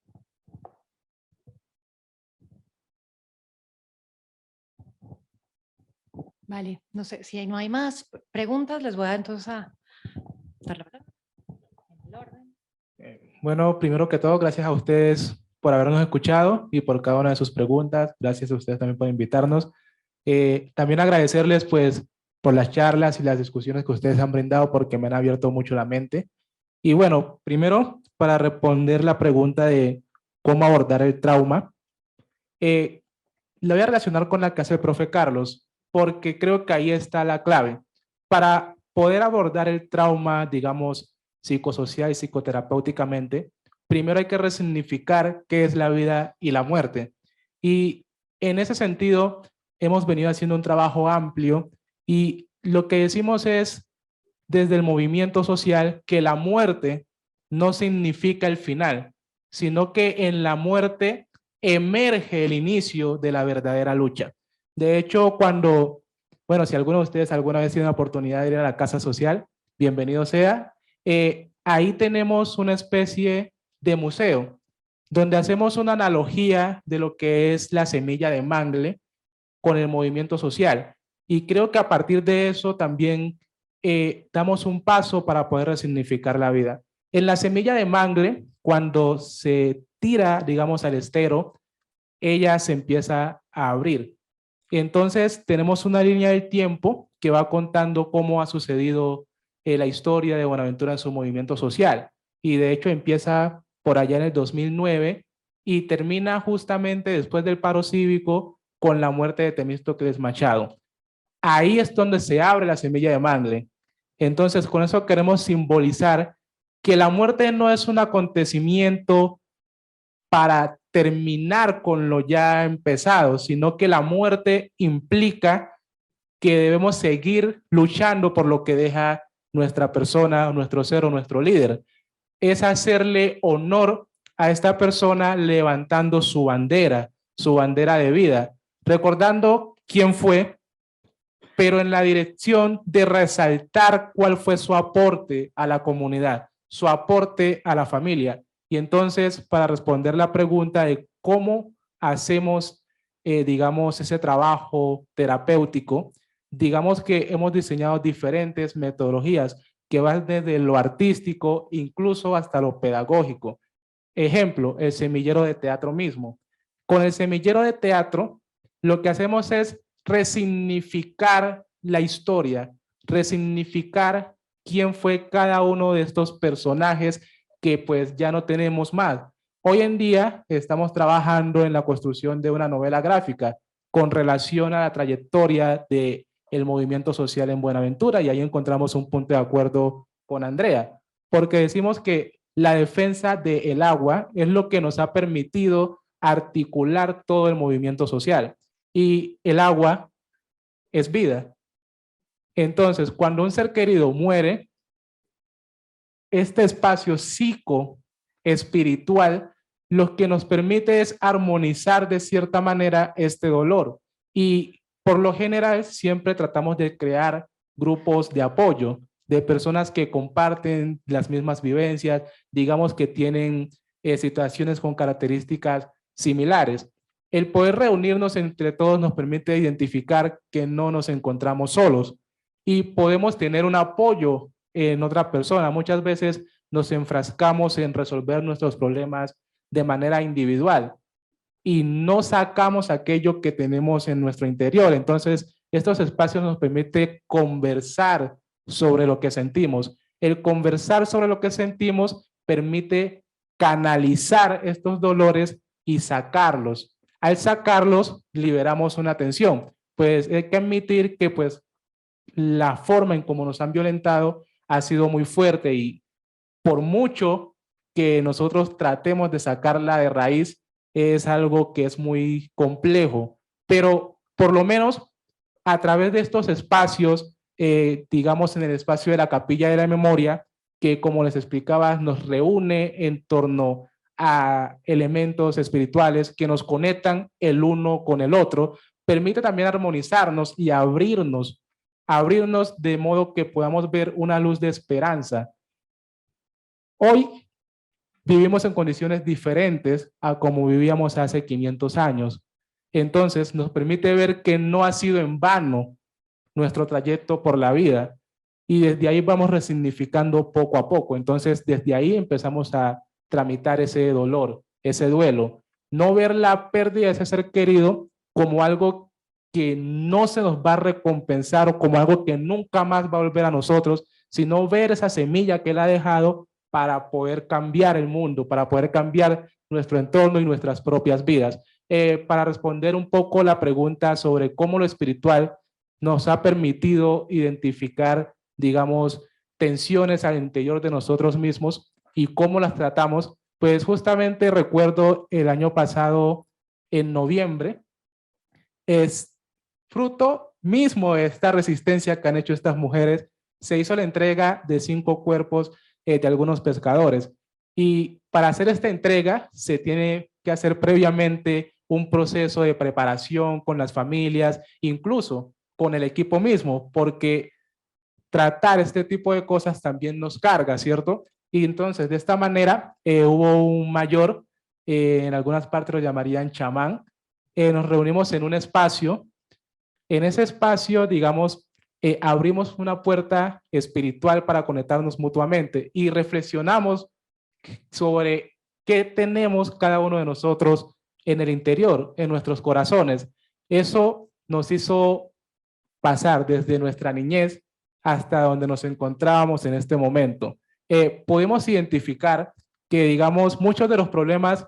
Vale, no sé, si no hay más preguntas, les voy a entonces a dar la palabra. En el orden. Bueno, primero que todo, gracias a ustedes por habernos escuchado y por cada una de sus preguntas. Gracias a ustedes también por invitarnos. También agradecerles pues por las charlas y las discusiones que ustedes han brindado, porque me han abierto mucho la mente. Y bueno, primero, para responder la pregunta de cómo abordar el trauma, la voy a relacionar con la que hace el profe Carlos, porque creo que ahí está la clave. Para poder abordar el trauma, digamos, psicosocial y psicoterapéuticamente, primero hay que resignificar qué es la vida y la muerte. Y en ese sentido, hemos venido haciendo un trabajo amplio, y lo que decimos es, desde el movimiento social, que la muerte no significa el final, sino que en la muerte emerge el inicio de la verdadera lucha. De hecho, bueno, si alguno de ustedes alguna vez tiene la oportunidad de ir a la casa social, bienvenido sea. Ahí tenemos una especie de museo, donde hacemos una analogía de lo que es la semilla de mangle, con el movimiento social. Y creo que a partir de eso también damos un paso para poder resignificar la vida. En la semilla de mangle, cuando se tira, digamos, al estero, ella se empieza a abrir. Entonces tenemos una línea del tiempo que va contando cómo ha sucedido la historia de Buenaventura en su movimiento social. Y de hecho empieza por allá en el 2009 y termina justamente después del paro cívico con la muerte de Temístocles Machado. Ahí es donde se abre la semilla de mangle. Entonces con eso queremos simbolizar que la muerte no es un acontecimiento para terminar con lo ya empezado, sino que la muerte implica que debemos seguir luchando por lo que deja nuestra persona, nuestro ser o nuestro líder. Es hacerle honor a esta persona levantando su bandera de vida, recordando quién fue, pero en la dirección de resaltar cuál fue su aporte a la comunidad, su aporte a la familia. Y entonces, para responder la pregunta de cómo hacemos, digamos, ese trabajo terapéutico, digamos que hemos diseñado diferentes metodologías que van desde lo artístico incluso hasta lo pedagógico. Ejemplo, el semillero de teatro mismo. Con el semillero de teatro, lo que hacemos es resignificar la historia, resignificar quién fue cada uno de estos personajes que pues ya no tenemos más. Hoy en día estamos trabajando en la construcción de una novela gráfica con relación a la trayectoria del movimiento social en Buenaventura, y ahí encontramos un punto de acuerdo con Andrea, porque decimos que la defensa del agua es lo que nos ha permitido articular todo el movimiento social, y el agua es vida. Entonces, cuando un ser querido muere, este espacio psicoespiritual lo que nos permite es armonizar de cierta manera este dolor. Y por lo general siempre tratamos de crear grupos de apoyo de personas que comparten las mismas vivencias, digamos que tienen situaciones con características similares. El poder reunirnos entre todos nos permite identificar que no nos encontramos solos y podemos tener un apoyo en otra persona. Muchas veces nos enfrascamos en resolver nuestros problemas de manera individual y no sacamos aquello que tenemos en nuestro interior. Entonces, estos espacios nos permiten conversar sobre lo que sentimos. El conversar sobre lo que sentimos permite canalizar estos dolores y sacarlos. Al sacarlos, liberamos una tensión. Pues hay que admitir que pues la forma en cómo nos han violentado ha sido muy fuerte, y por mucho que nosotros tratemos de sacarla de raíz, es algo que es muy complejo, pero por lo menos a través de estos espacios, digamos en el espacio de la Capilla de la Memoria, que como les explicaba, nos reúne en torno a elementos espirituales que nos conectan el uno con el otro, permite también armonizarnos y abrirnos de modo que podamos ver una luz de esperanza. Hoy vivimos en condiciones diferentes a como vivíamos hace 500 años. Entonces nos permite ver que no ha sido en vano nuestro trayecto por la vida, y desde ahí vamos resignificando poco a poco. Entonces desde ahí empezamos a tramitar ese dolor, ese duelo. No ver la pérdida de ese ser querido como algo que no se nos va a recompensar o como algo que nunca más va a volver a nosotros, sino ver esa semilla que él ha dejado para poder cambiar el mundo, para poder cambiar nuestro entorno y nuestras propias vidas. Para responder un poco la pregunta sobre cómo lo espiritual nos ha permitido identificar, digamos, tensiones al interior de nosotros mismos y cómo las tratamos, pues justamente recuerdo el año pasado, en noviembre, es fruto mismo de esta resistencia que han hecho estas mujeres, se hizo la entrega de 5 cuerpos de algunos pescadores. Y para hacer esta entrega se tiene que hacer previamente un proceso de preparación con las familias, incluso con el equipo mismo, porque tratar este tipo de cosas también nos carga, ¿cierto? Y entonces de esta manera hubo un mayor, en algunas partes lo llamarían chamán, nos reunimos en un espacio en ese espacio, digamos, abrimos una puerta espiritual para conectarnos mutuamente y reflexionamos sobre qué tenemos cada uno de nosotros en el interior, en nuestros corazones. Eso nos hizo pasar desde nuestra niñez hasta donde nos encontrábamos en este momento. Podemos identificar que, digamos, muchos de los problemas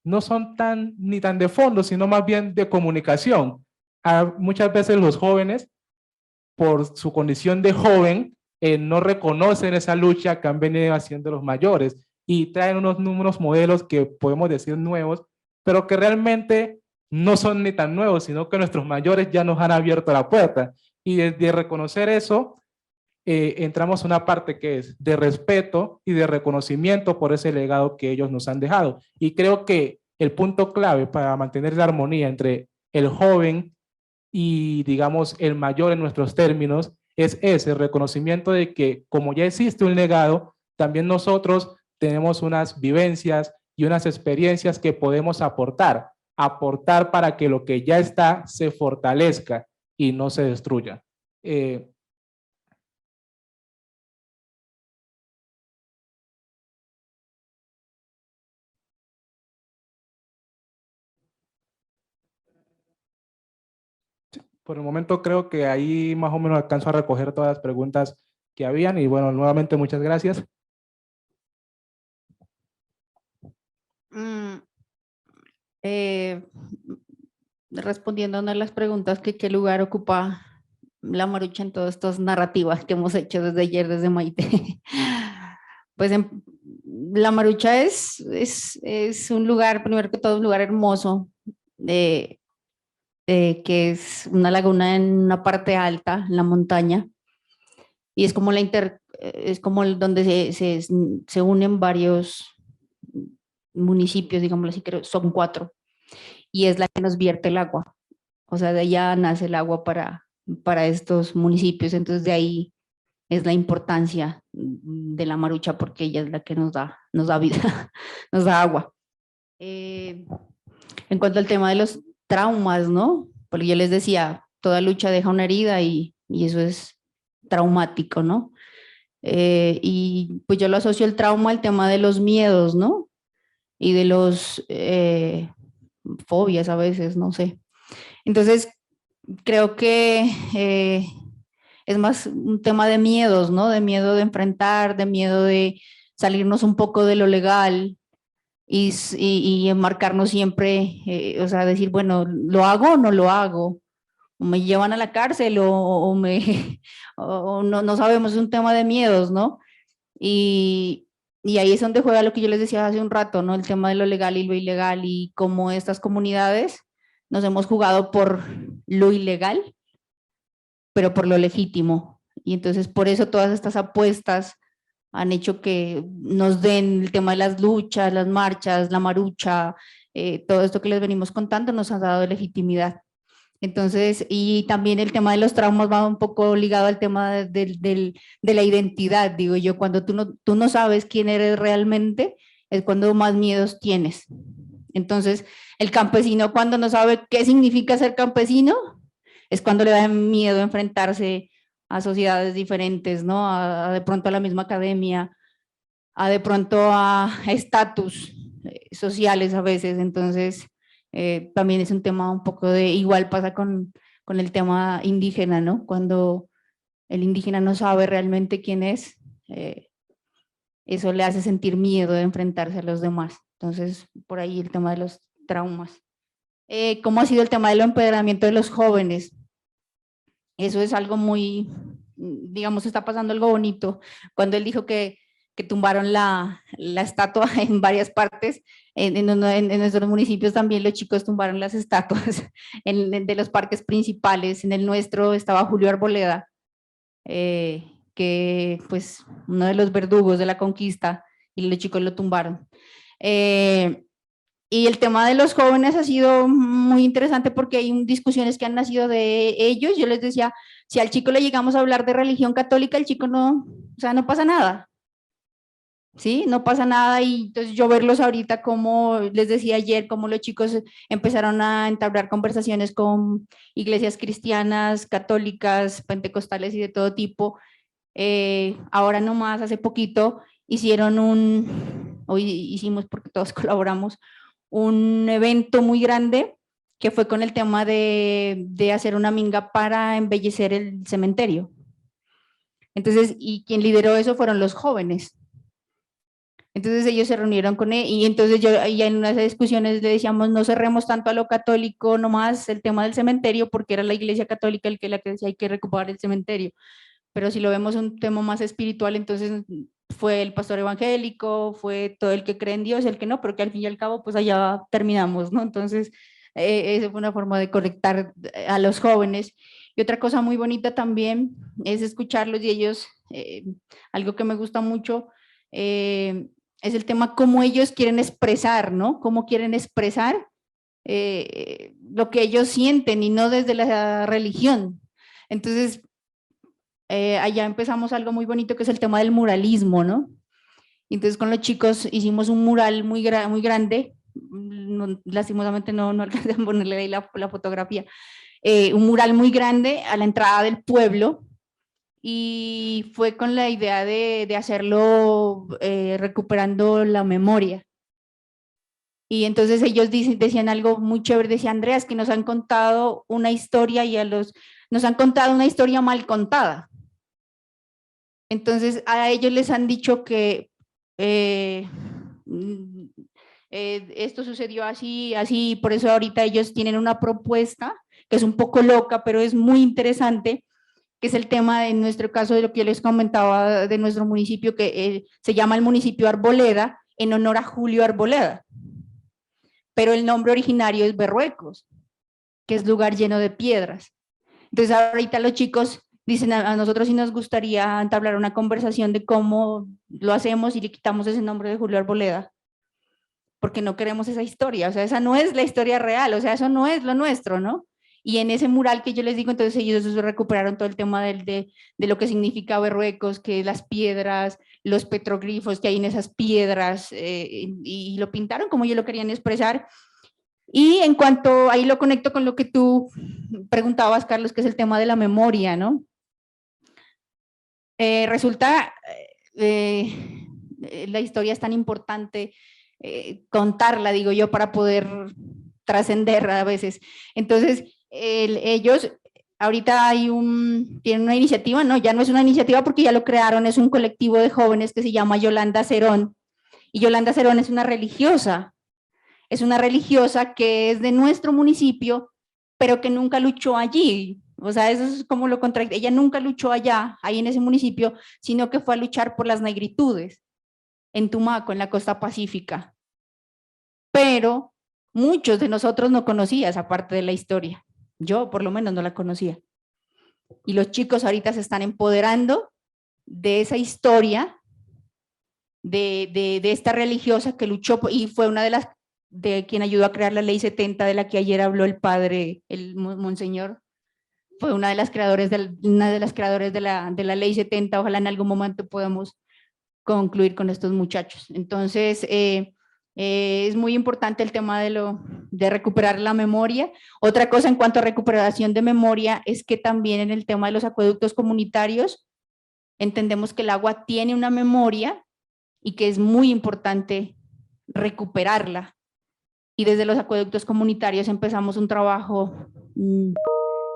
no son ni tan de fondo, sino más bien de comunicación. Muchas veces los jóvenes, por su condición de joven, no reconocen esa lucha que han venido haciendo los mayores y traen unos números modelos que podemos decir nuevos, pero que realmente no son ni tan nuevos, sino que nuestros mayores ya nos han abierto la puerta. Y de reconocer eso, entramos a una parte que es de respeto y de reconocimiento por ese legado que ellos nos han dejado. Y creo que el punto clave para mantener la armonía entre el joven y, digamos, el mayor en nuestros términos es ese reconocimiento de que, como ya existe un legado, también nosotros tenemos unas vivencias y unas experiencias que podemos aportar para que lo que ya está se fortalezca y no se destruya. Por el momento creo que ahí más o menos alcanzo a recoger todas las preguntas que habían y bueno, nuevamente muchas gracias. Respondiendo a una de las preguntas que qué lugar ocupa la marucha en todas estas narrativas que hemos hecho desde ayer, desde Maite. Pues la marucha es un lugar, primero que todo, un lugar hermoso, que es una laguna en una parte alta, en la montaña, y es como es como donde se unen varios municipios, digamos así, creo, son 4, y es la que nos vierte el agua, o sea, de allá nace el agua para estos municipios, entonces de ahí es la importancia de la marucha, porque ella es la que nos da vida, nos da agua. En cuanto al tema de los traumas, ¿no? Porque yo les decía, toda lucha deja una herida y eso es traumático, ¿no? Y pues yo lo asocio el trauma al tema de los miedos, ¿no? Y de los fobias a veces, no sé. Entonces, creo que es más un tema de miedos, ¿no? De miedo de enfrentar, de miedo de salirnos un poco de lo legal y enmarcarnos siempre, o sea, decir, bueno, ¿lo hago o no lo hago? ¿O me llevan a la cárcel o no sabemos? Es un tema de miedos, ¿no? Y ahí es donde juega lo que yo les decía hace un rato, ¿no? El tema de lo legal y lo ilegal y cómo estas comunidades nos hemos jugado por lo ilegal, pero por lo legítimo. Y entonces por eso todas estas apuestas han hecho que nos den el tema de las luchas, las marchas, la marucha, todo esto que les venimos contando nos ha dado legitimidad. Entonces, y también el tema de los traumas va un poco ligado al tema de la identidad, digo yo, cuando tú no sabes quién eres realmente, es cuando más miedos tienes. Entonces, el campesino cuando no sabe qué significa ser campesino, es cuando le da miedo enfrentarse a sociedades diferentes, ¿no? De pronto a la misma academia, de pronto a estatus sociales a veces. Entonces, también es un tema un poco igual pasa con el tema indígena, ¿no? Cuando el indígena no sabe realmente quién es, eso le hace sentir miedo de enfrentarse a los demás. Entonces, por ahí el tema de los traumas. ¿Cómo ha sido el tema del empoderamiento de los jóvenes? Eso es algo muy, digamos, está pasando algo bonito. Cuando él dijo que tumbaron la estatua en varias partes, en nuestros municipios también los chicos tumbaron las estatuas de los parques principales. En el nuestro estaba Julio Arboleda, que pues uno de los verdugos de la conquista, y los chicos lo tumbaron. Y el tema de los jóvenes ha sido muy interesante porque hay discusiones que han nacido de ellos. Yo les decía, si al chico le llegamos a hablar de religión católica, el chico no, o sea, no pasa nada. ¿sí? No pasa nada y entonces yo verlos ahorita, como les decía ayer, como los chicos empezaron a entablar conversaciones con iglesias cristianas, católicas, pentecostales y de todo tipo. Ahora nomás, hace poquito, hoy hicimos, porque todos colaboramos, un evento muy grande que fue con el tema de hacer una minga para embellecer el cementerio. Entonces, y quien lideró eso fueron los jóvenes. Entonces ellos se reunieron con él y entonces yo ya en unas discusiones le decíamos, no cerremos tanto a lo católico nomás el tema del cementerio, porque era la iglesia católica la que decía hay que recuperar el cementerio. Pero si lo vemos un tema más espiritual, entonces fue el pastor evangélico, fue todo el que cree en Dios, el que no, pero que al fin y al cabo pues allá terminamos, ¿no? Entonces esa fue una forma de conectar a los jóvenes. Y otra cosa muy bonita también es escucharlos y ellos, algo que me gusta mucho, es el tema cómo ellos quieren expresar, ¿no? Cómo quieren expresar lo que ellos sienten y no desde la religión. Entonces, allá empezamos algo muy bonito que es el tema del muralismo, ¿no? Entonces con los chicos hicimos un mural muy grande, lastimosamente no alcancé a ponerle ahí la fotografía, un mural muy grande a la entrada del pueblo, y fue con la idea de hacerlo recuperando la memoria. Y entonces ellos decían algo muy chévere, decía Andrea, es que nos han contado una historia y nos han contado una historia mal contada. Entonces a ellos les han dicho que esto sucedió así, así, por eso ahorita ellos tienen una propuesta que es un poco loca, pero es muy interesante, que es el tema, en nuestro caso, de lo que yo les comentaba de nuestro municipio, que se llama el municipio Arboleda, en honor a Julio Arboleda. Pero el nombre originario es Berruecos, que es lugar lleno de piedras. Entonces ahorita los chicos dicen, a nosotros sí nos gustaría entablar una conversación de cómo lo hacemos y le quitamos ese nombre de Julio Arboleda, porque no queremos esa historia, o sea, esa no es la historia real, o sea, eso no es lo nuestro, ¿no? Y en ese mural que yo les digo, entonces ellos recuperaron todo el tema de lo que significa Berruecos, que las piedras, los petroglifos que hay en esas piedras, y lo pintaron como ellos lo querían expresar. Y en cuanto, ahí lo conecto con lo que tú preguntabas, Carlos, que es el tema de la memoria, ¿no? Resulta, la historia es tan importante contarla, digo yo, para poder trascender a veces. Entonces, ellos ahorita tienen una iniciativa, no, ya no es una iniciativa porque ya lo crearon, es un colectivo de jóvenes que se llama Yolanda Cerón, y Yolanda Cerón es una religiosa que es de nuestro municipio, pero que nunca luchó allí. O sea, eso es como lo contrario. Ella nunca luchó allá, ahí en ese municipio, sino que fue a luchar por las negritudes en Tumaco, en la costa pacífica. Pero muchos de nosotros no conocían esa parte de la historia. Yo, por lo menos, no la conocía. Y los chicos ahorita se están empoderando de esa historia de esta religiosa que luchó y fue una de quien ayudó a crear la ley 70 de la que ayer habló el padre, el monseñor. Fue una de las creadores de la ley 70. Ojalá en algún momento podamos concluir con estos muchachos. Entonces, es muy importante el tema de recuperar la memoria. Otra cosa en cuanto a recuperación de memoria es que también en el tema de los acueductos comunitarios entendemos que el agua tiene una memoria y que es muy importante recuperarla. Y desde los acueductos comunitarios empezamos un trabajo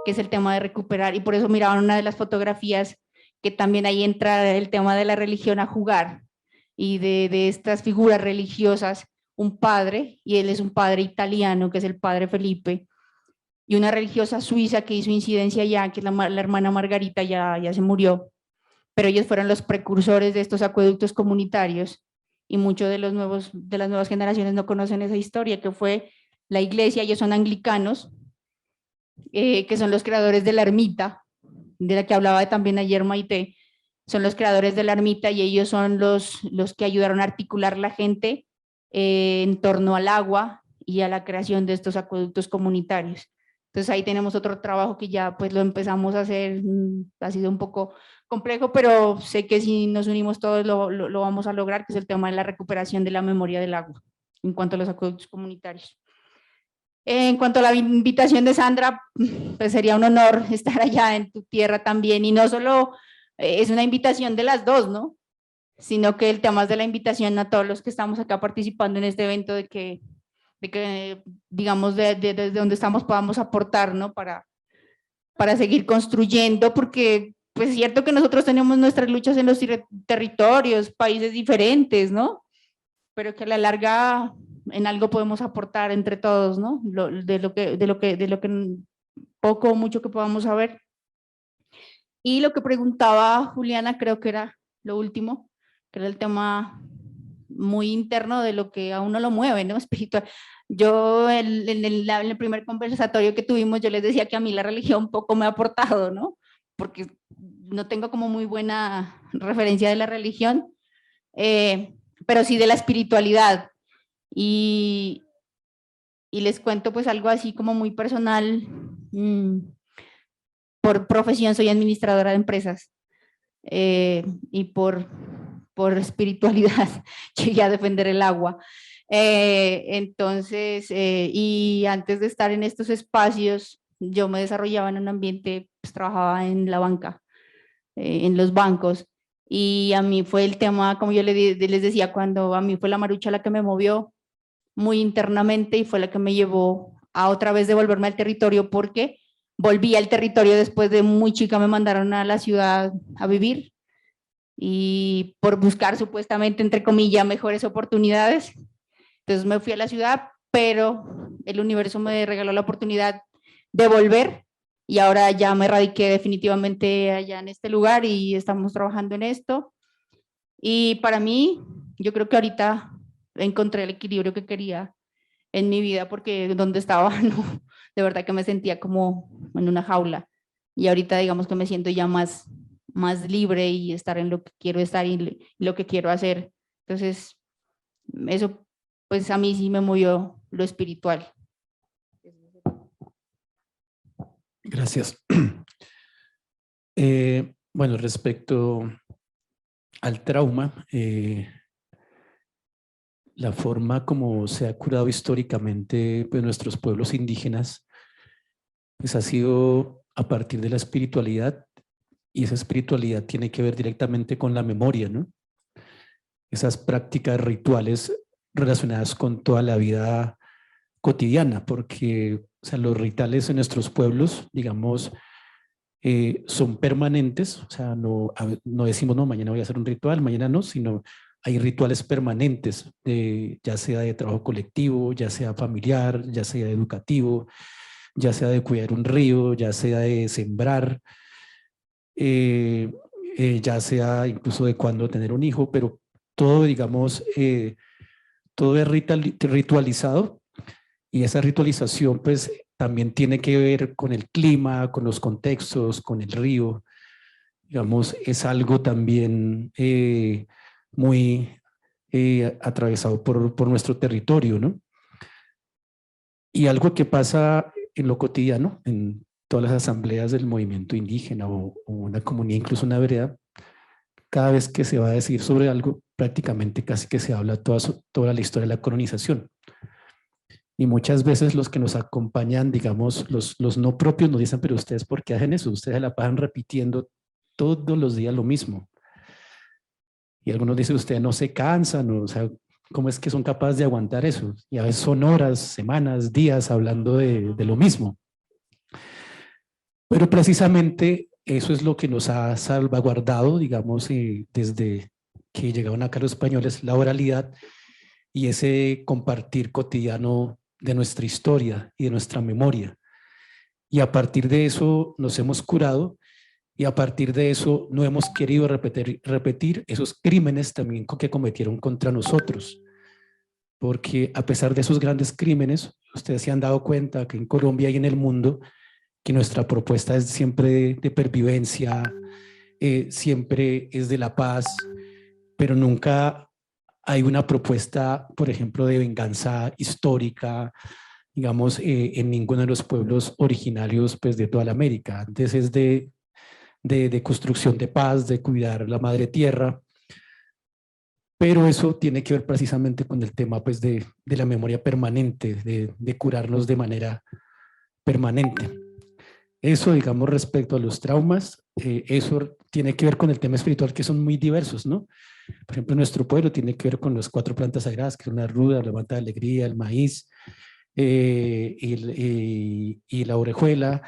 que es el tema de recuperar, y por eso miraban una de las fotografías que también ahí entra el tema de la religión a jugar, y de estas figuras religiosas, un padre, y él es un padre italiano, que es el padre Felipe, y una religiosa suiza que hizo incidencia allá, que es la hermana Margarita, ya se murió, pero ellos fueron los precursores de estos acueductos comunitarios, y muchos de las nuevas generaciones no conocen esa historia, que fue la iglesia. Ellos son anglicanos, que son los creadores de la ermita, de la que hablaba también ayer Maite. Son los creadores de la ermita y ellos son los que ayudaron a articular la gente en torno al agua y a la creación de estos acueductos comunitarios. Entonces ahí tenemos otro trabajo que ya pues lo empezamos a hacer, ha sido un poco complejo, pero sé que si nos unimos todos lo vamos a lograr, que es el tema de la recuperación de la memoria del agua en cuanto a los acueductos comunitarios. En cuanto a la invitación de Sandra, pues sería un honor estar allá en tu tierra también, y no solo es una invitación de las dos, ¿no? Sino que el tema es de la invitación a todos los que estamos acá participando en este evento, de que digamos, desde donde estamos podamos aportar, ¿no? Para seguir construyendo, porque pues es cierto que nosotros tenemos nuestras luchas en los territorios, países diferentes, ¿no? Pero que a la larga en algo podemos aportar entre todos, ¿no? De lo que poco o mucho que podamos saber. Y lo que preguntaba Juliana, creo que era lo último, que era el tema muy interno de lo que a uno lo mueve, ¿no? Espiritual. Yo en el primer conversatorio que tuvimos, yo les decía que a mí la religión poco me ha aportado, ¿no? Porque no tengo como muy buena referencia de la religión, pero sí de la espiritualidad. Y les cuento pues algo así como muy personal. Por profesión soy administradora de empresas, y por espiritualidad llegué a defender el agua. Entonces, y antes de estar en estos espacios, yo me desarrollaba en un ambiente, pues trabajaba en la banca, en los bancos, y a mí fue el tema, como yo les decía, cuando a mí fue la marucha la que me movió muy internamente y fue la que me llevó a otra vez devolverme al territorio, porque volví al territorio después de muy chica, me mandaron a la ciudad a vivir y por buscar supuestamente, entre comillas, mejores oportunidades. Entonces me fui a la ciudad, pero el universo me regaló la oportunidad de volver y ahora ya me radiqué definitivamente allá en este lugar y estamos trabajando en esto. Y para mí, yo creo que ahorita encontré el equilibrio que quería en mi vida, porque donde estaba, no, de verdad que me sentía como en una jaula, y ahorita digamos que me siento ya más libre y estar en lo que quiero estar y lo que quiero hacer. Entonces, eso pues a mí sí me movió lo espiritual. Gracias. Bueno, respecto al trauma, la forma como se ha curado históricamente pues, nuestros pueblos indígenas, pues ha sido a partir de la espiritualidad, y esa espiritualidad tiene que ver directamente con la memoria, ¿no? Esas prácticas rituales relacionadas con toda la vida cotidiana, porque o sea, los rituales en nuestros pueblos, digamos, son permanentes, o sea, no decimos, no, mañana voy a hacer un ritual, mañana no, sino hay rituales permanentes, ya sea de trabajo colectivo, ya sea familiar, ya sea educativo, ya sea de cuidar un río, ya sea de sembrar, ya sea incluso de cuándo tener un hijo, pero todo, digamos, todo es ritualizado, y esa ritualización pues también tiene que ver con el clima, con los contextos, con el río. Digamos, es algo también muy atravesado por nuestro territorio, ¿no? Y algo que pasa en lo cotidiano, en todas las asambleas del movimiento indígena o una comunidad, incluso una vereda, cada vez que se va a decir sobre algo, prácticamente casi que se habla toda la historia de la colonización. Y muchas veces los que nos acompañan, digamos, los no propios nos dicen, pero ustedes, ¿por qué hacen eso? Ustedes la pasan repitiendo todos los días lo mismo. Y algunos dicen, ustedes no se cansan, o sea, ¿cómo es que son capaces de aguantar eso? Y a veces son horas, semanas, días hablando de lo mismo. Pero precisamente eso es lo que nos ha salvaguardado, digamos, desde que llegaron acá los españoles, la oralidad y ese compartir cotidiano de nuestra historia y de nuestra memoria. Y a partir de eso nos hemos curado, y a partir de eso no hemos querido repetir esos crímenes también que cometieron contra nosotros. Porque a pesar de esos grandes crímenes, ustedes se han dado cuenta que en Colombia y en el mundo, que nuestra propuesta es siempre de pervivencia, siempre es de la paz, pero nunca hay una propuesta, por ejemplo, de venganza histórica, digamos, en ninguno de los pueblos originarios pues, de toda la América. Antes es de construcción de paz, de cuidar la madre tierra, pero eso tiene que ver precisamente con el tema pues, de la memoria permanente, de curarnos de manera permanente. Eso, digamos, respecto a los traumas, eso tiene que ver con el tema espiritual, que son muy diversos, ¿no? Por ejemplo, nuestro pueblo tiene que ver con las 4 plantas sagradas, que son la ruda, la mata de alegría, el maíz y la orejuela.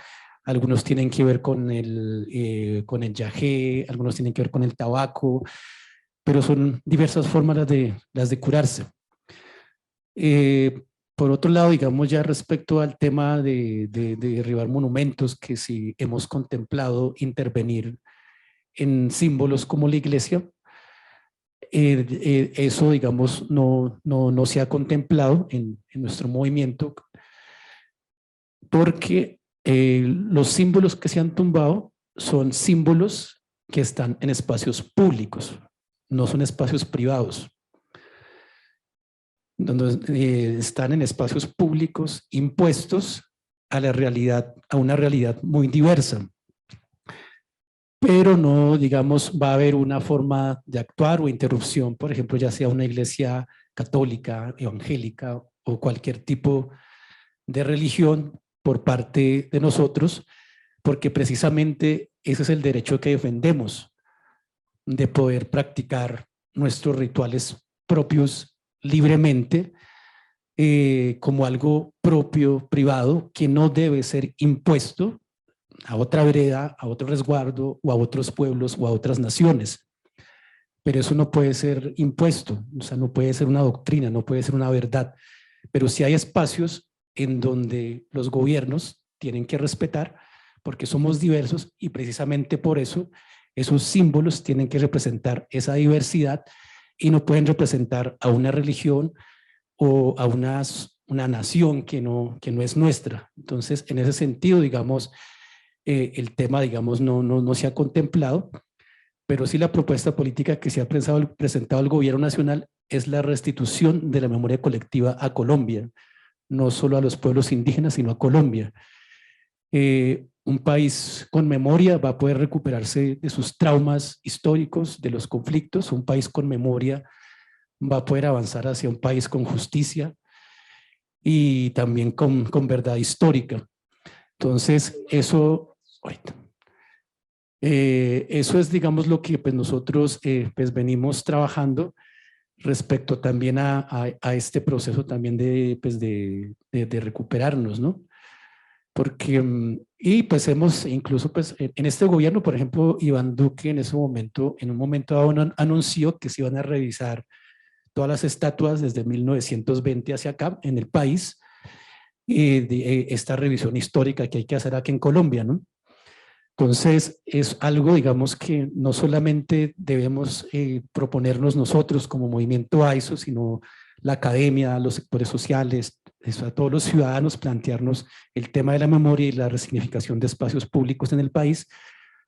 Algunos tienen que ver con el yagé, algunos tienen que ver con el tabaco, pero son diversas formas las de curarse. Por otro lado, digamos ya respecto al tema de derribar monumentos, que si hemos contemplado intervenir en símbolos como la iglesia, eso digamos no se ha contemplado en nuestro movimiento, porque los símbolos que se han tumbado son símbolos que están en espacios públicos, no son espacios privados. Donde están en espacios públicos impuestos a la realidad, a una realidad muy diversa. Pero no, digamos, va a haber una forma de actuar o interrupción, por ejemplo, ya sea una iglesia católica, evangélica o cualquier tipo de religión por parte de nosotros, porque precisamente ese es el derecho que defendemos, de poder practicar nuestros rituales propios libremente, como algo propio, privado, que no debe ser impuesto a otra vereda, a otro resguardo o a otros pueblos o a otras naciones. Pero eso no puede ser impuesto, o sea, no puede ser una doctrina, no puede ser una verdad. Pero sí hay espacios en donde los gobiernos tienen que respetar, porque somos diversos y precisamente por eso esos símbolos tienen que representar esa diversidad y no pueden representar a una religión o a una nación que no es nuestra. Entonces, en ese sentido, digamos, el tema, digamos, no se ha contemplado, pero sí la propuesta política que se ha presentado al gobierno nacional es la restitución de la memoria colectiva a Colombia, no solo a los pueblos indígenas, sino a Colombia. Un país con memoria va a poder recuperarse de sus traumas históricos, de los conflictos. Un país con memoria va a poder avanzar hacia un país con justicia y también con verdad histórica. Entonces, eso es, digamos, lo que pues, nosotros pues, venimos trabajando respecto también a este proceso también de recuperarnos, ¿no? Porque, y pues hemos incluso pues en este gobierno, por ejemplo, Iván Duque en un momento dado anunció que se iban a revisar todas las estatuas desde 1920 hacia acá en el país, esta revisión histórica que hay que hacer aquí en Colombia, ¿no? Entonces es algo, digamos, que no solamente debemos proponernos nosotros como movimiento AISO, sino la academia, los sectores sociales, a todos los ciudadanos, plantearnos el tema de la memoria y la resignificación de espacios públicos en el país,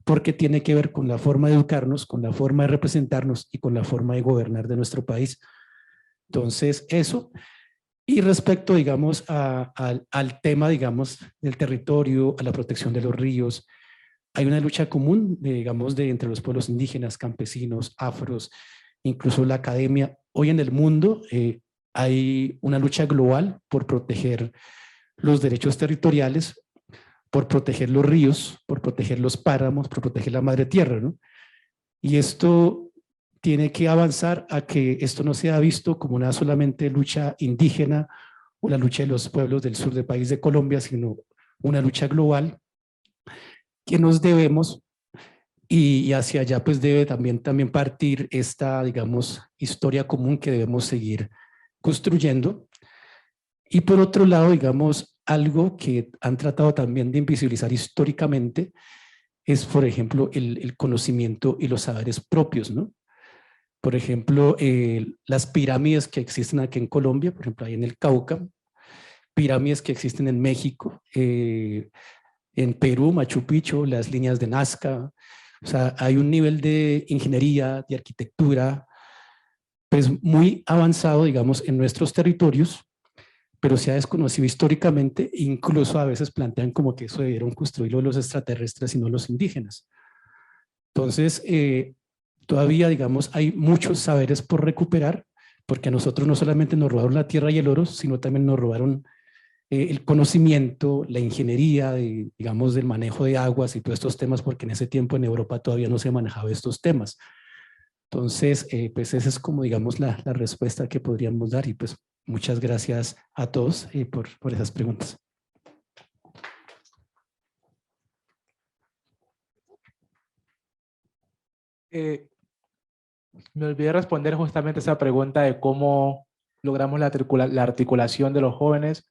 porque tiene que ver con la forma de educarnos, con la forma de representarnos y con la forma de gobernar de nuestro país. Entonces, eso. Y respecto, digamos, al tema, digamos, del territorio, a la protección de los ríos, hay una lucha común, digamos, entre los pueblos indígenas, campesinos, afros, incluso la academia. Hoy en el mundo hay una lucha global por proteger los derechos territoriales, por proteger los ríos, por proteger los páramos, por proteger la madre tierra, ¿no? Y esto tiene que avanzar a que esto no sea visto como una solamente lucha indígena o la lucha de los pueblos del sur del país de Colombia, sino una lucha global que nos debemos, y hacia allá pues debe también partir esta, digamos, historia común que debemos seguir construyendo. Y por otro lado, digamos, algo que han tratado también de invisibilizar históricamente es, por ejemplo, el conocimiento y los saberes propios, ¿no? Por ejemplo, las pirámides que existen aquí en Colombia, por ejemplo, ahí en el Cauca, pirámides que existen en México, en Perú, Machu Picchu, las líneas de Nazca. O sea, hay un nivel de ingeniería, de arquitectura, pues muy avanzado, digamos, en nuestros territorios, pero se ha desconocido históricamente, e incluso a veces plantean como que eso debieron construirlo los extraterrestres y no los indígenas. Entonces, todavía, digamos, hay muchos saberes por recuperar, porque a nosotros no solamente nos robaron la tierra y el oro, sino también nos robaron el conocimiento, la ingeniería, digamos, del manejo de aguas y todos estos temas, porque en ese tiempo en Europa todavía no se manejaba estos temas. Entonces, pues esa es como, digamos, la respuesta que podríamos dar, y pues muchas gracias a todos por esas preguntas. Me olvidé responder justamente esa pregunta de cómo logramos la articulación de los jóvenes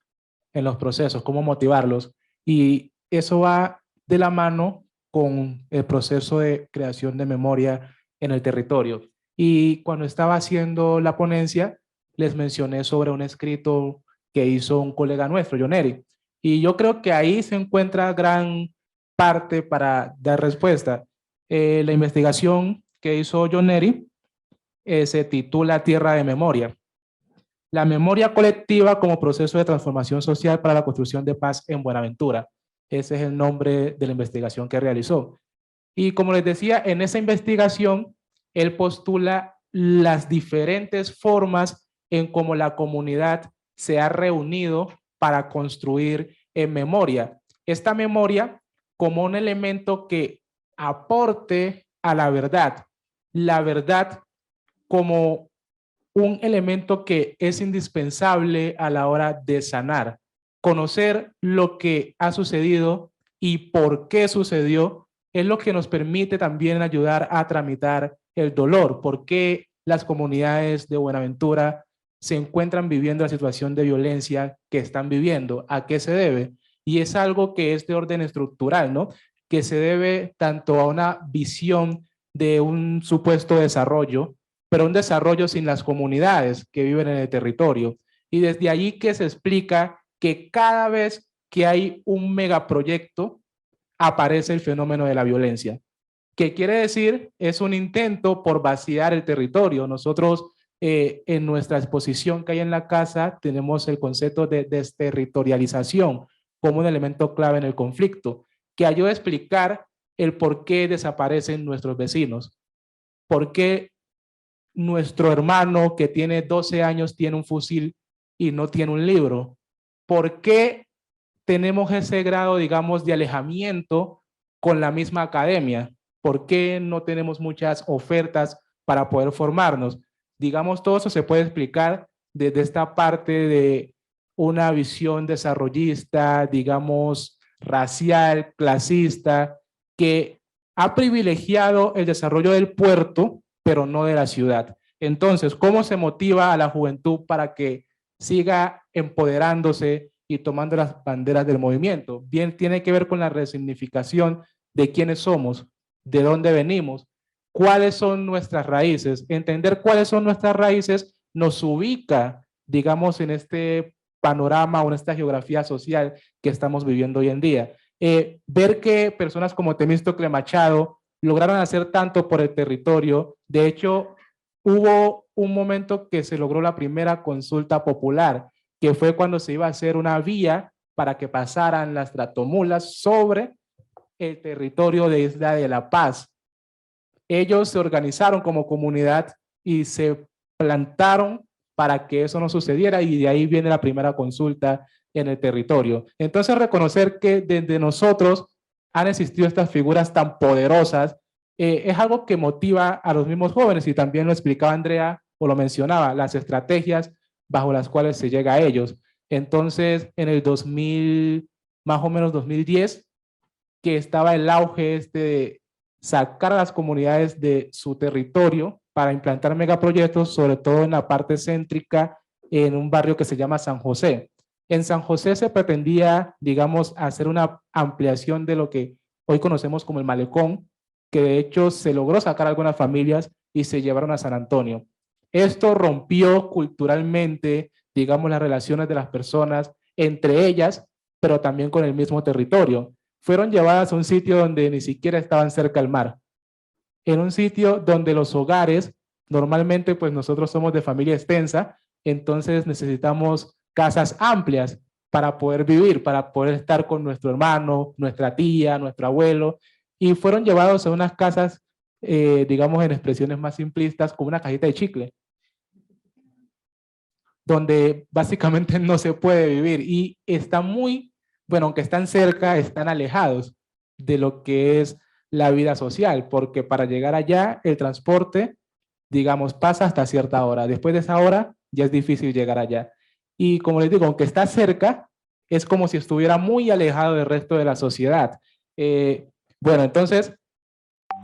en los procesos, cómo motivarlos. Y eso va de la mano con el proceso de creación de memoria en el territorio. Y cuando estaba haciendo la ponencia, les mencioné sobre un escrito que hizo un colega nuestro, Joneri. Y yo creo que ahí se encuentra gran parte para dar respuesta. La investigación que hizo Joneri se titula Tierra de Memoria. La memoria colectiva como proceso de transformación social para la construcción de paz en Buenaventura. Ese es el nombre de la investigación que realizó. Y como les decía, en esa investigación, él postula las diferentes formas en cómo la comunidad se ha reunido para construir en memoria. Esta memoria como un elemento que aporte a la verdad como un elemento que es indispensable a la hora de sanar. Conocer lo que ha sucedido y por qué sucedió es lo que nos permite también ayudar a tramitar el dolor. ¿Por qué las comunidades de Buenaventura se encuentran viviendo la situación de violencia que están viviendo? ¿A qué se debe? Y es algo que es de orden estructural, ¿no? Que se debe tanto a una visión de un supuesto desarrollo, pero un desarrollo sin las comunidades que viven en el territorio. Y desde allí que se explica que cada vez que hay un megaproyecto, aparece el fenómeno de la violencia. ¿Qué quiere decir? Es un intento por vaciar el territorio. Nosotros en nuestra exposición que hay en la casa tenemos el concepto de desterritorialización como un elemento clave en el conflicto, que ayuda a explicar el por qué desaparecen nuestros vecinos, por qué nuestro hermano que tiene 12 años tiene un fusil y no tiene un libro. ¿Por qué tenemos ese grado, digamos, de alejamiento con la misma academia? ¿Por qué no tenemos muchas ofertas para poder formarnos? Digamos, todo eso se puede explicar desde esta parte de una visión desarrollista, digamos, racial, clasista, que ha privilegiado el desarrollo del puerto, pero no de la ciudad. Entonces, ¿cómo se motiva a la juventud para que siga empoderándose y tomando las banderas del movimiento? Bien, tiene que ver con la resignificación de quiénes somos, de dónde venimos, cuáles son nuestras raíces. Entender cuáles son nuestras raíces nos ubica, digamos, en este panorama o en esta geografía social que estamos viviendo hoy en día. Ver que personas como Temístocle Machado lograron hacer tanto por el territorio. De hecho, hubo un momento que se logró la primera consulta popular, que fue cuando se iba a hacer una vía para que pasaran las tratomulas sobre el territorio de Isla de la Paz. Ellos se organizaron como comunidad y se plantaron para que eso no sucediera, y de ahí viene la primera consulta en el territorio. Entonces, reconocer que desde nosotros han existido estas figuras tan poderosas es algo que motiva a los mismos jóvenes, y también lo explicaba Andrea o lo mencionaba, las estrategias bajo las cuales se llega a ellos. Entonces, en el 2000, más o menos 2010, que estaba el auge de sacar a las comunidades de su territorio para implantar megaproyectos, sobre todo en la parte céntrica, en un barrio que se llama San José. En San José se pretendía, digamos, hacer una ampliación de lo que hoy conocemos como el Malecón, que de hecho se logró sacar a algunas familias y se llevaron a San Antonio. Esto rompió culturalmente, digamos, las relaciones de las personas entre ellas, pero también con el mismo territorio. Fueron llevadas a un sitio donde ni siquiera estaban cerca al mar, en un sitio donde los hogares, normalmente pues nosotros somos de familia extensa, entonces necesitamos casas amplias para poder vivir, para poder estar con nuestro hermano, nuestra tía, nuestro abuelo, y fueron llevados a unas casas, digamos en expresiones más simplistas, como una cajita de chicle, donde básicamente no se puede vivir y están muy, bueno, aunque están cerca, están alejados de lo que es la vida social, porque para llegar allá el transporte, digamos, pasa hasta cierta hora. Después de esa hora ya es difícil llegar allá. Y como les digo, aunque está cerca, es como si estuviera muy alejado del resto de la sociedad. Bueno, entonces,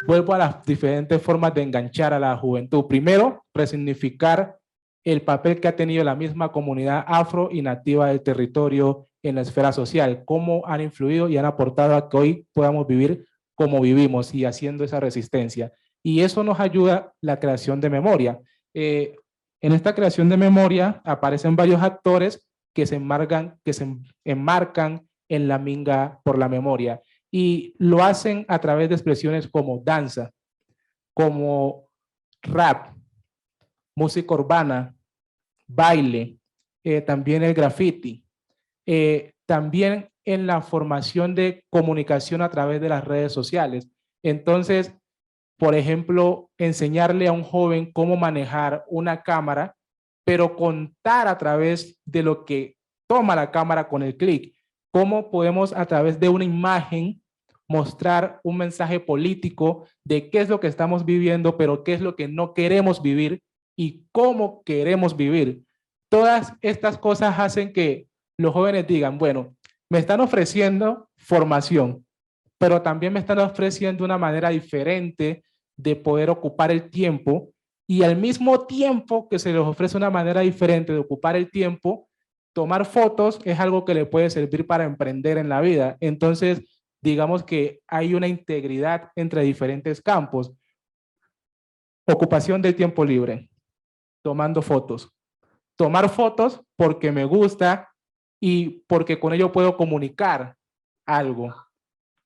vuelvo a las diferentes formas de enganchar a la juventud. Primero, resignificar el papel que ha tenido la misma comunidad afro y nativa del territorio en la esfera social, cómo han influido y han aportado a que hoy podamos vivir como vivimos y haciendo esa resistencia. Y eso nos ayuda la creación de memoria. En esta creación de memoria aparecen varios actores que se enmarcan en la minga por la memoria y lo hacen a través de expresiones como danza, como rap, música urbana, baile, también el graffiti, también en la formación de comunicación a través de las redes sociales. Entonces, por ejemplo, enseñarle a un joven cómo manejar una cámara, pero contar a través de lo que toma la cámara con el clic, cómo podemos a través de una imagen mostrar un mensaje político de qué es lo que estamos viviendo, pero qué es lo que no queremos vivir y cómo queremos vivir. Todas estas cosas hacen que los jóvenes digan, bueno, me están ofreciendo formación, pero también me están ofreciendo una manera diferente de poder ocupar el tiempo y al mismo tiempo que se les ofrece una manera diferente de ocupar el tiempo, tomar fotos es algo que le puede servir para emprender en la vida. Entonces, digamos que hay una integridad entre diferentes campos. Ocupación del tiempo libre, tomando fotos. Tomar fotos porque me gusta y porque con ello puedo comunicar algo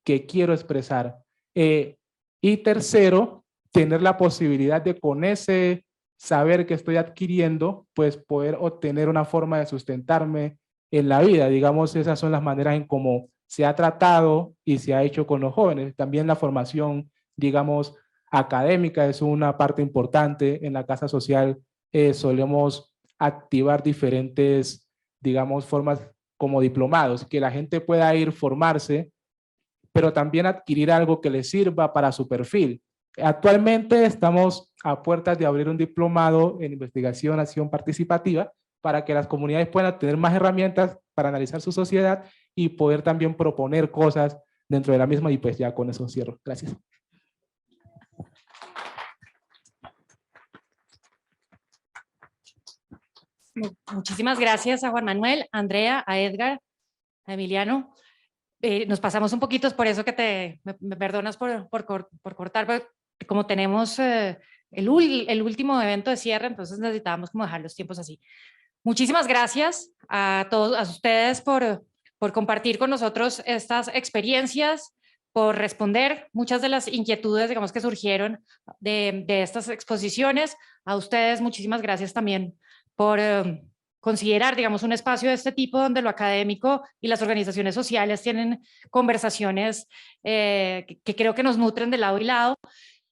que quiero expresar. Y tercero, tener la posibilidad de con ese saber que estoy adquiriendo, pues poder obtener una forma de sustentarme en la vida. Digamos, esas son las maneras en cómo se ha tratado y se ha hecho con los jóvenes. También la formación, digamos, académica es una parte importante. En la Casa Social solemos activar diferentes, digamos, formas como diplomados, que la gente pueda ir formarse, pero también adquirir algo que le sirva para su perfil. Actualmente estamos a puertas de abrir un diplomado en investigación, acción participativa, para que las comunidades puedan tener más herramientas para analizar su sociedad y poder también proponer cosas dentro de la misma, y pues ya con eso cierro. Gracias. Muchísimas gracias a Juan Manuel, a a Edgar, a Emiliano. Nos pasamos un poquito, es por eso que me perdonas por cortar, pero como tenemos el último evento de cierre, entonces necesitábamos como dejar los tiempos así. Muchísimas gracias a todos, a ustedes por compartir con nosotros estas experiencias, por responder muchas de las inquietudes, digamos, que surgieron de estas exposiciones. A ustedes muchísimas gracias también por considerar, digamos, un espacio de este tipo donde lo académico y las organizaciones sociales tienen conversaciones que creo que nos nutren de lado y lado.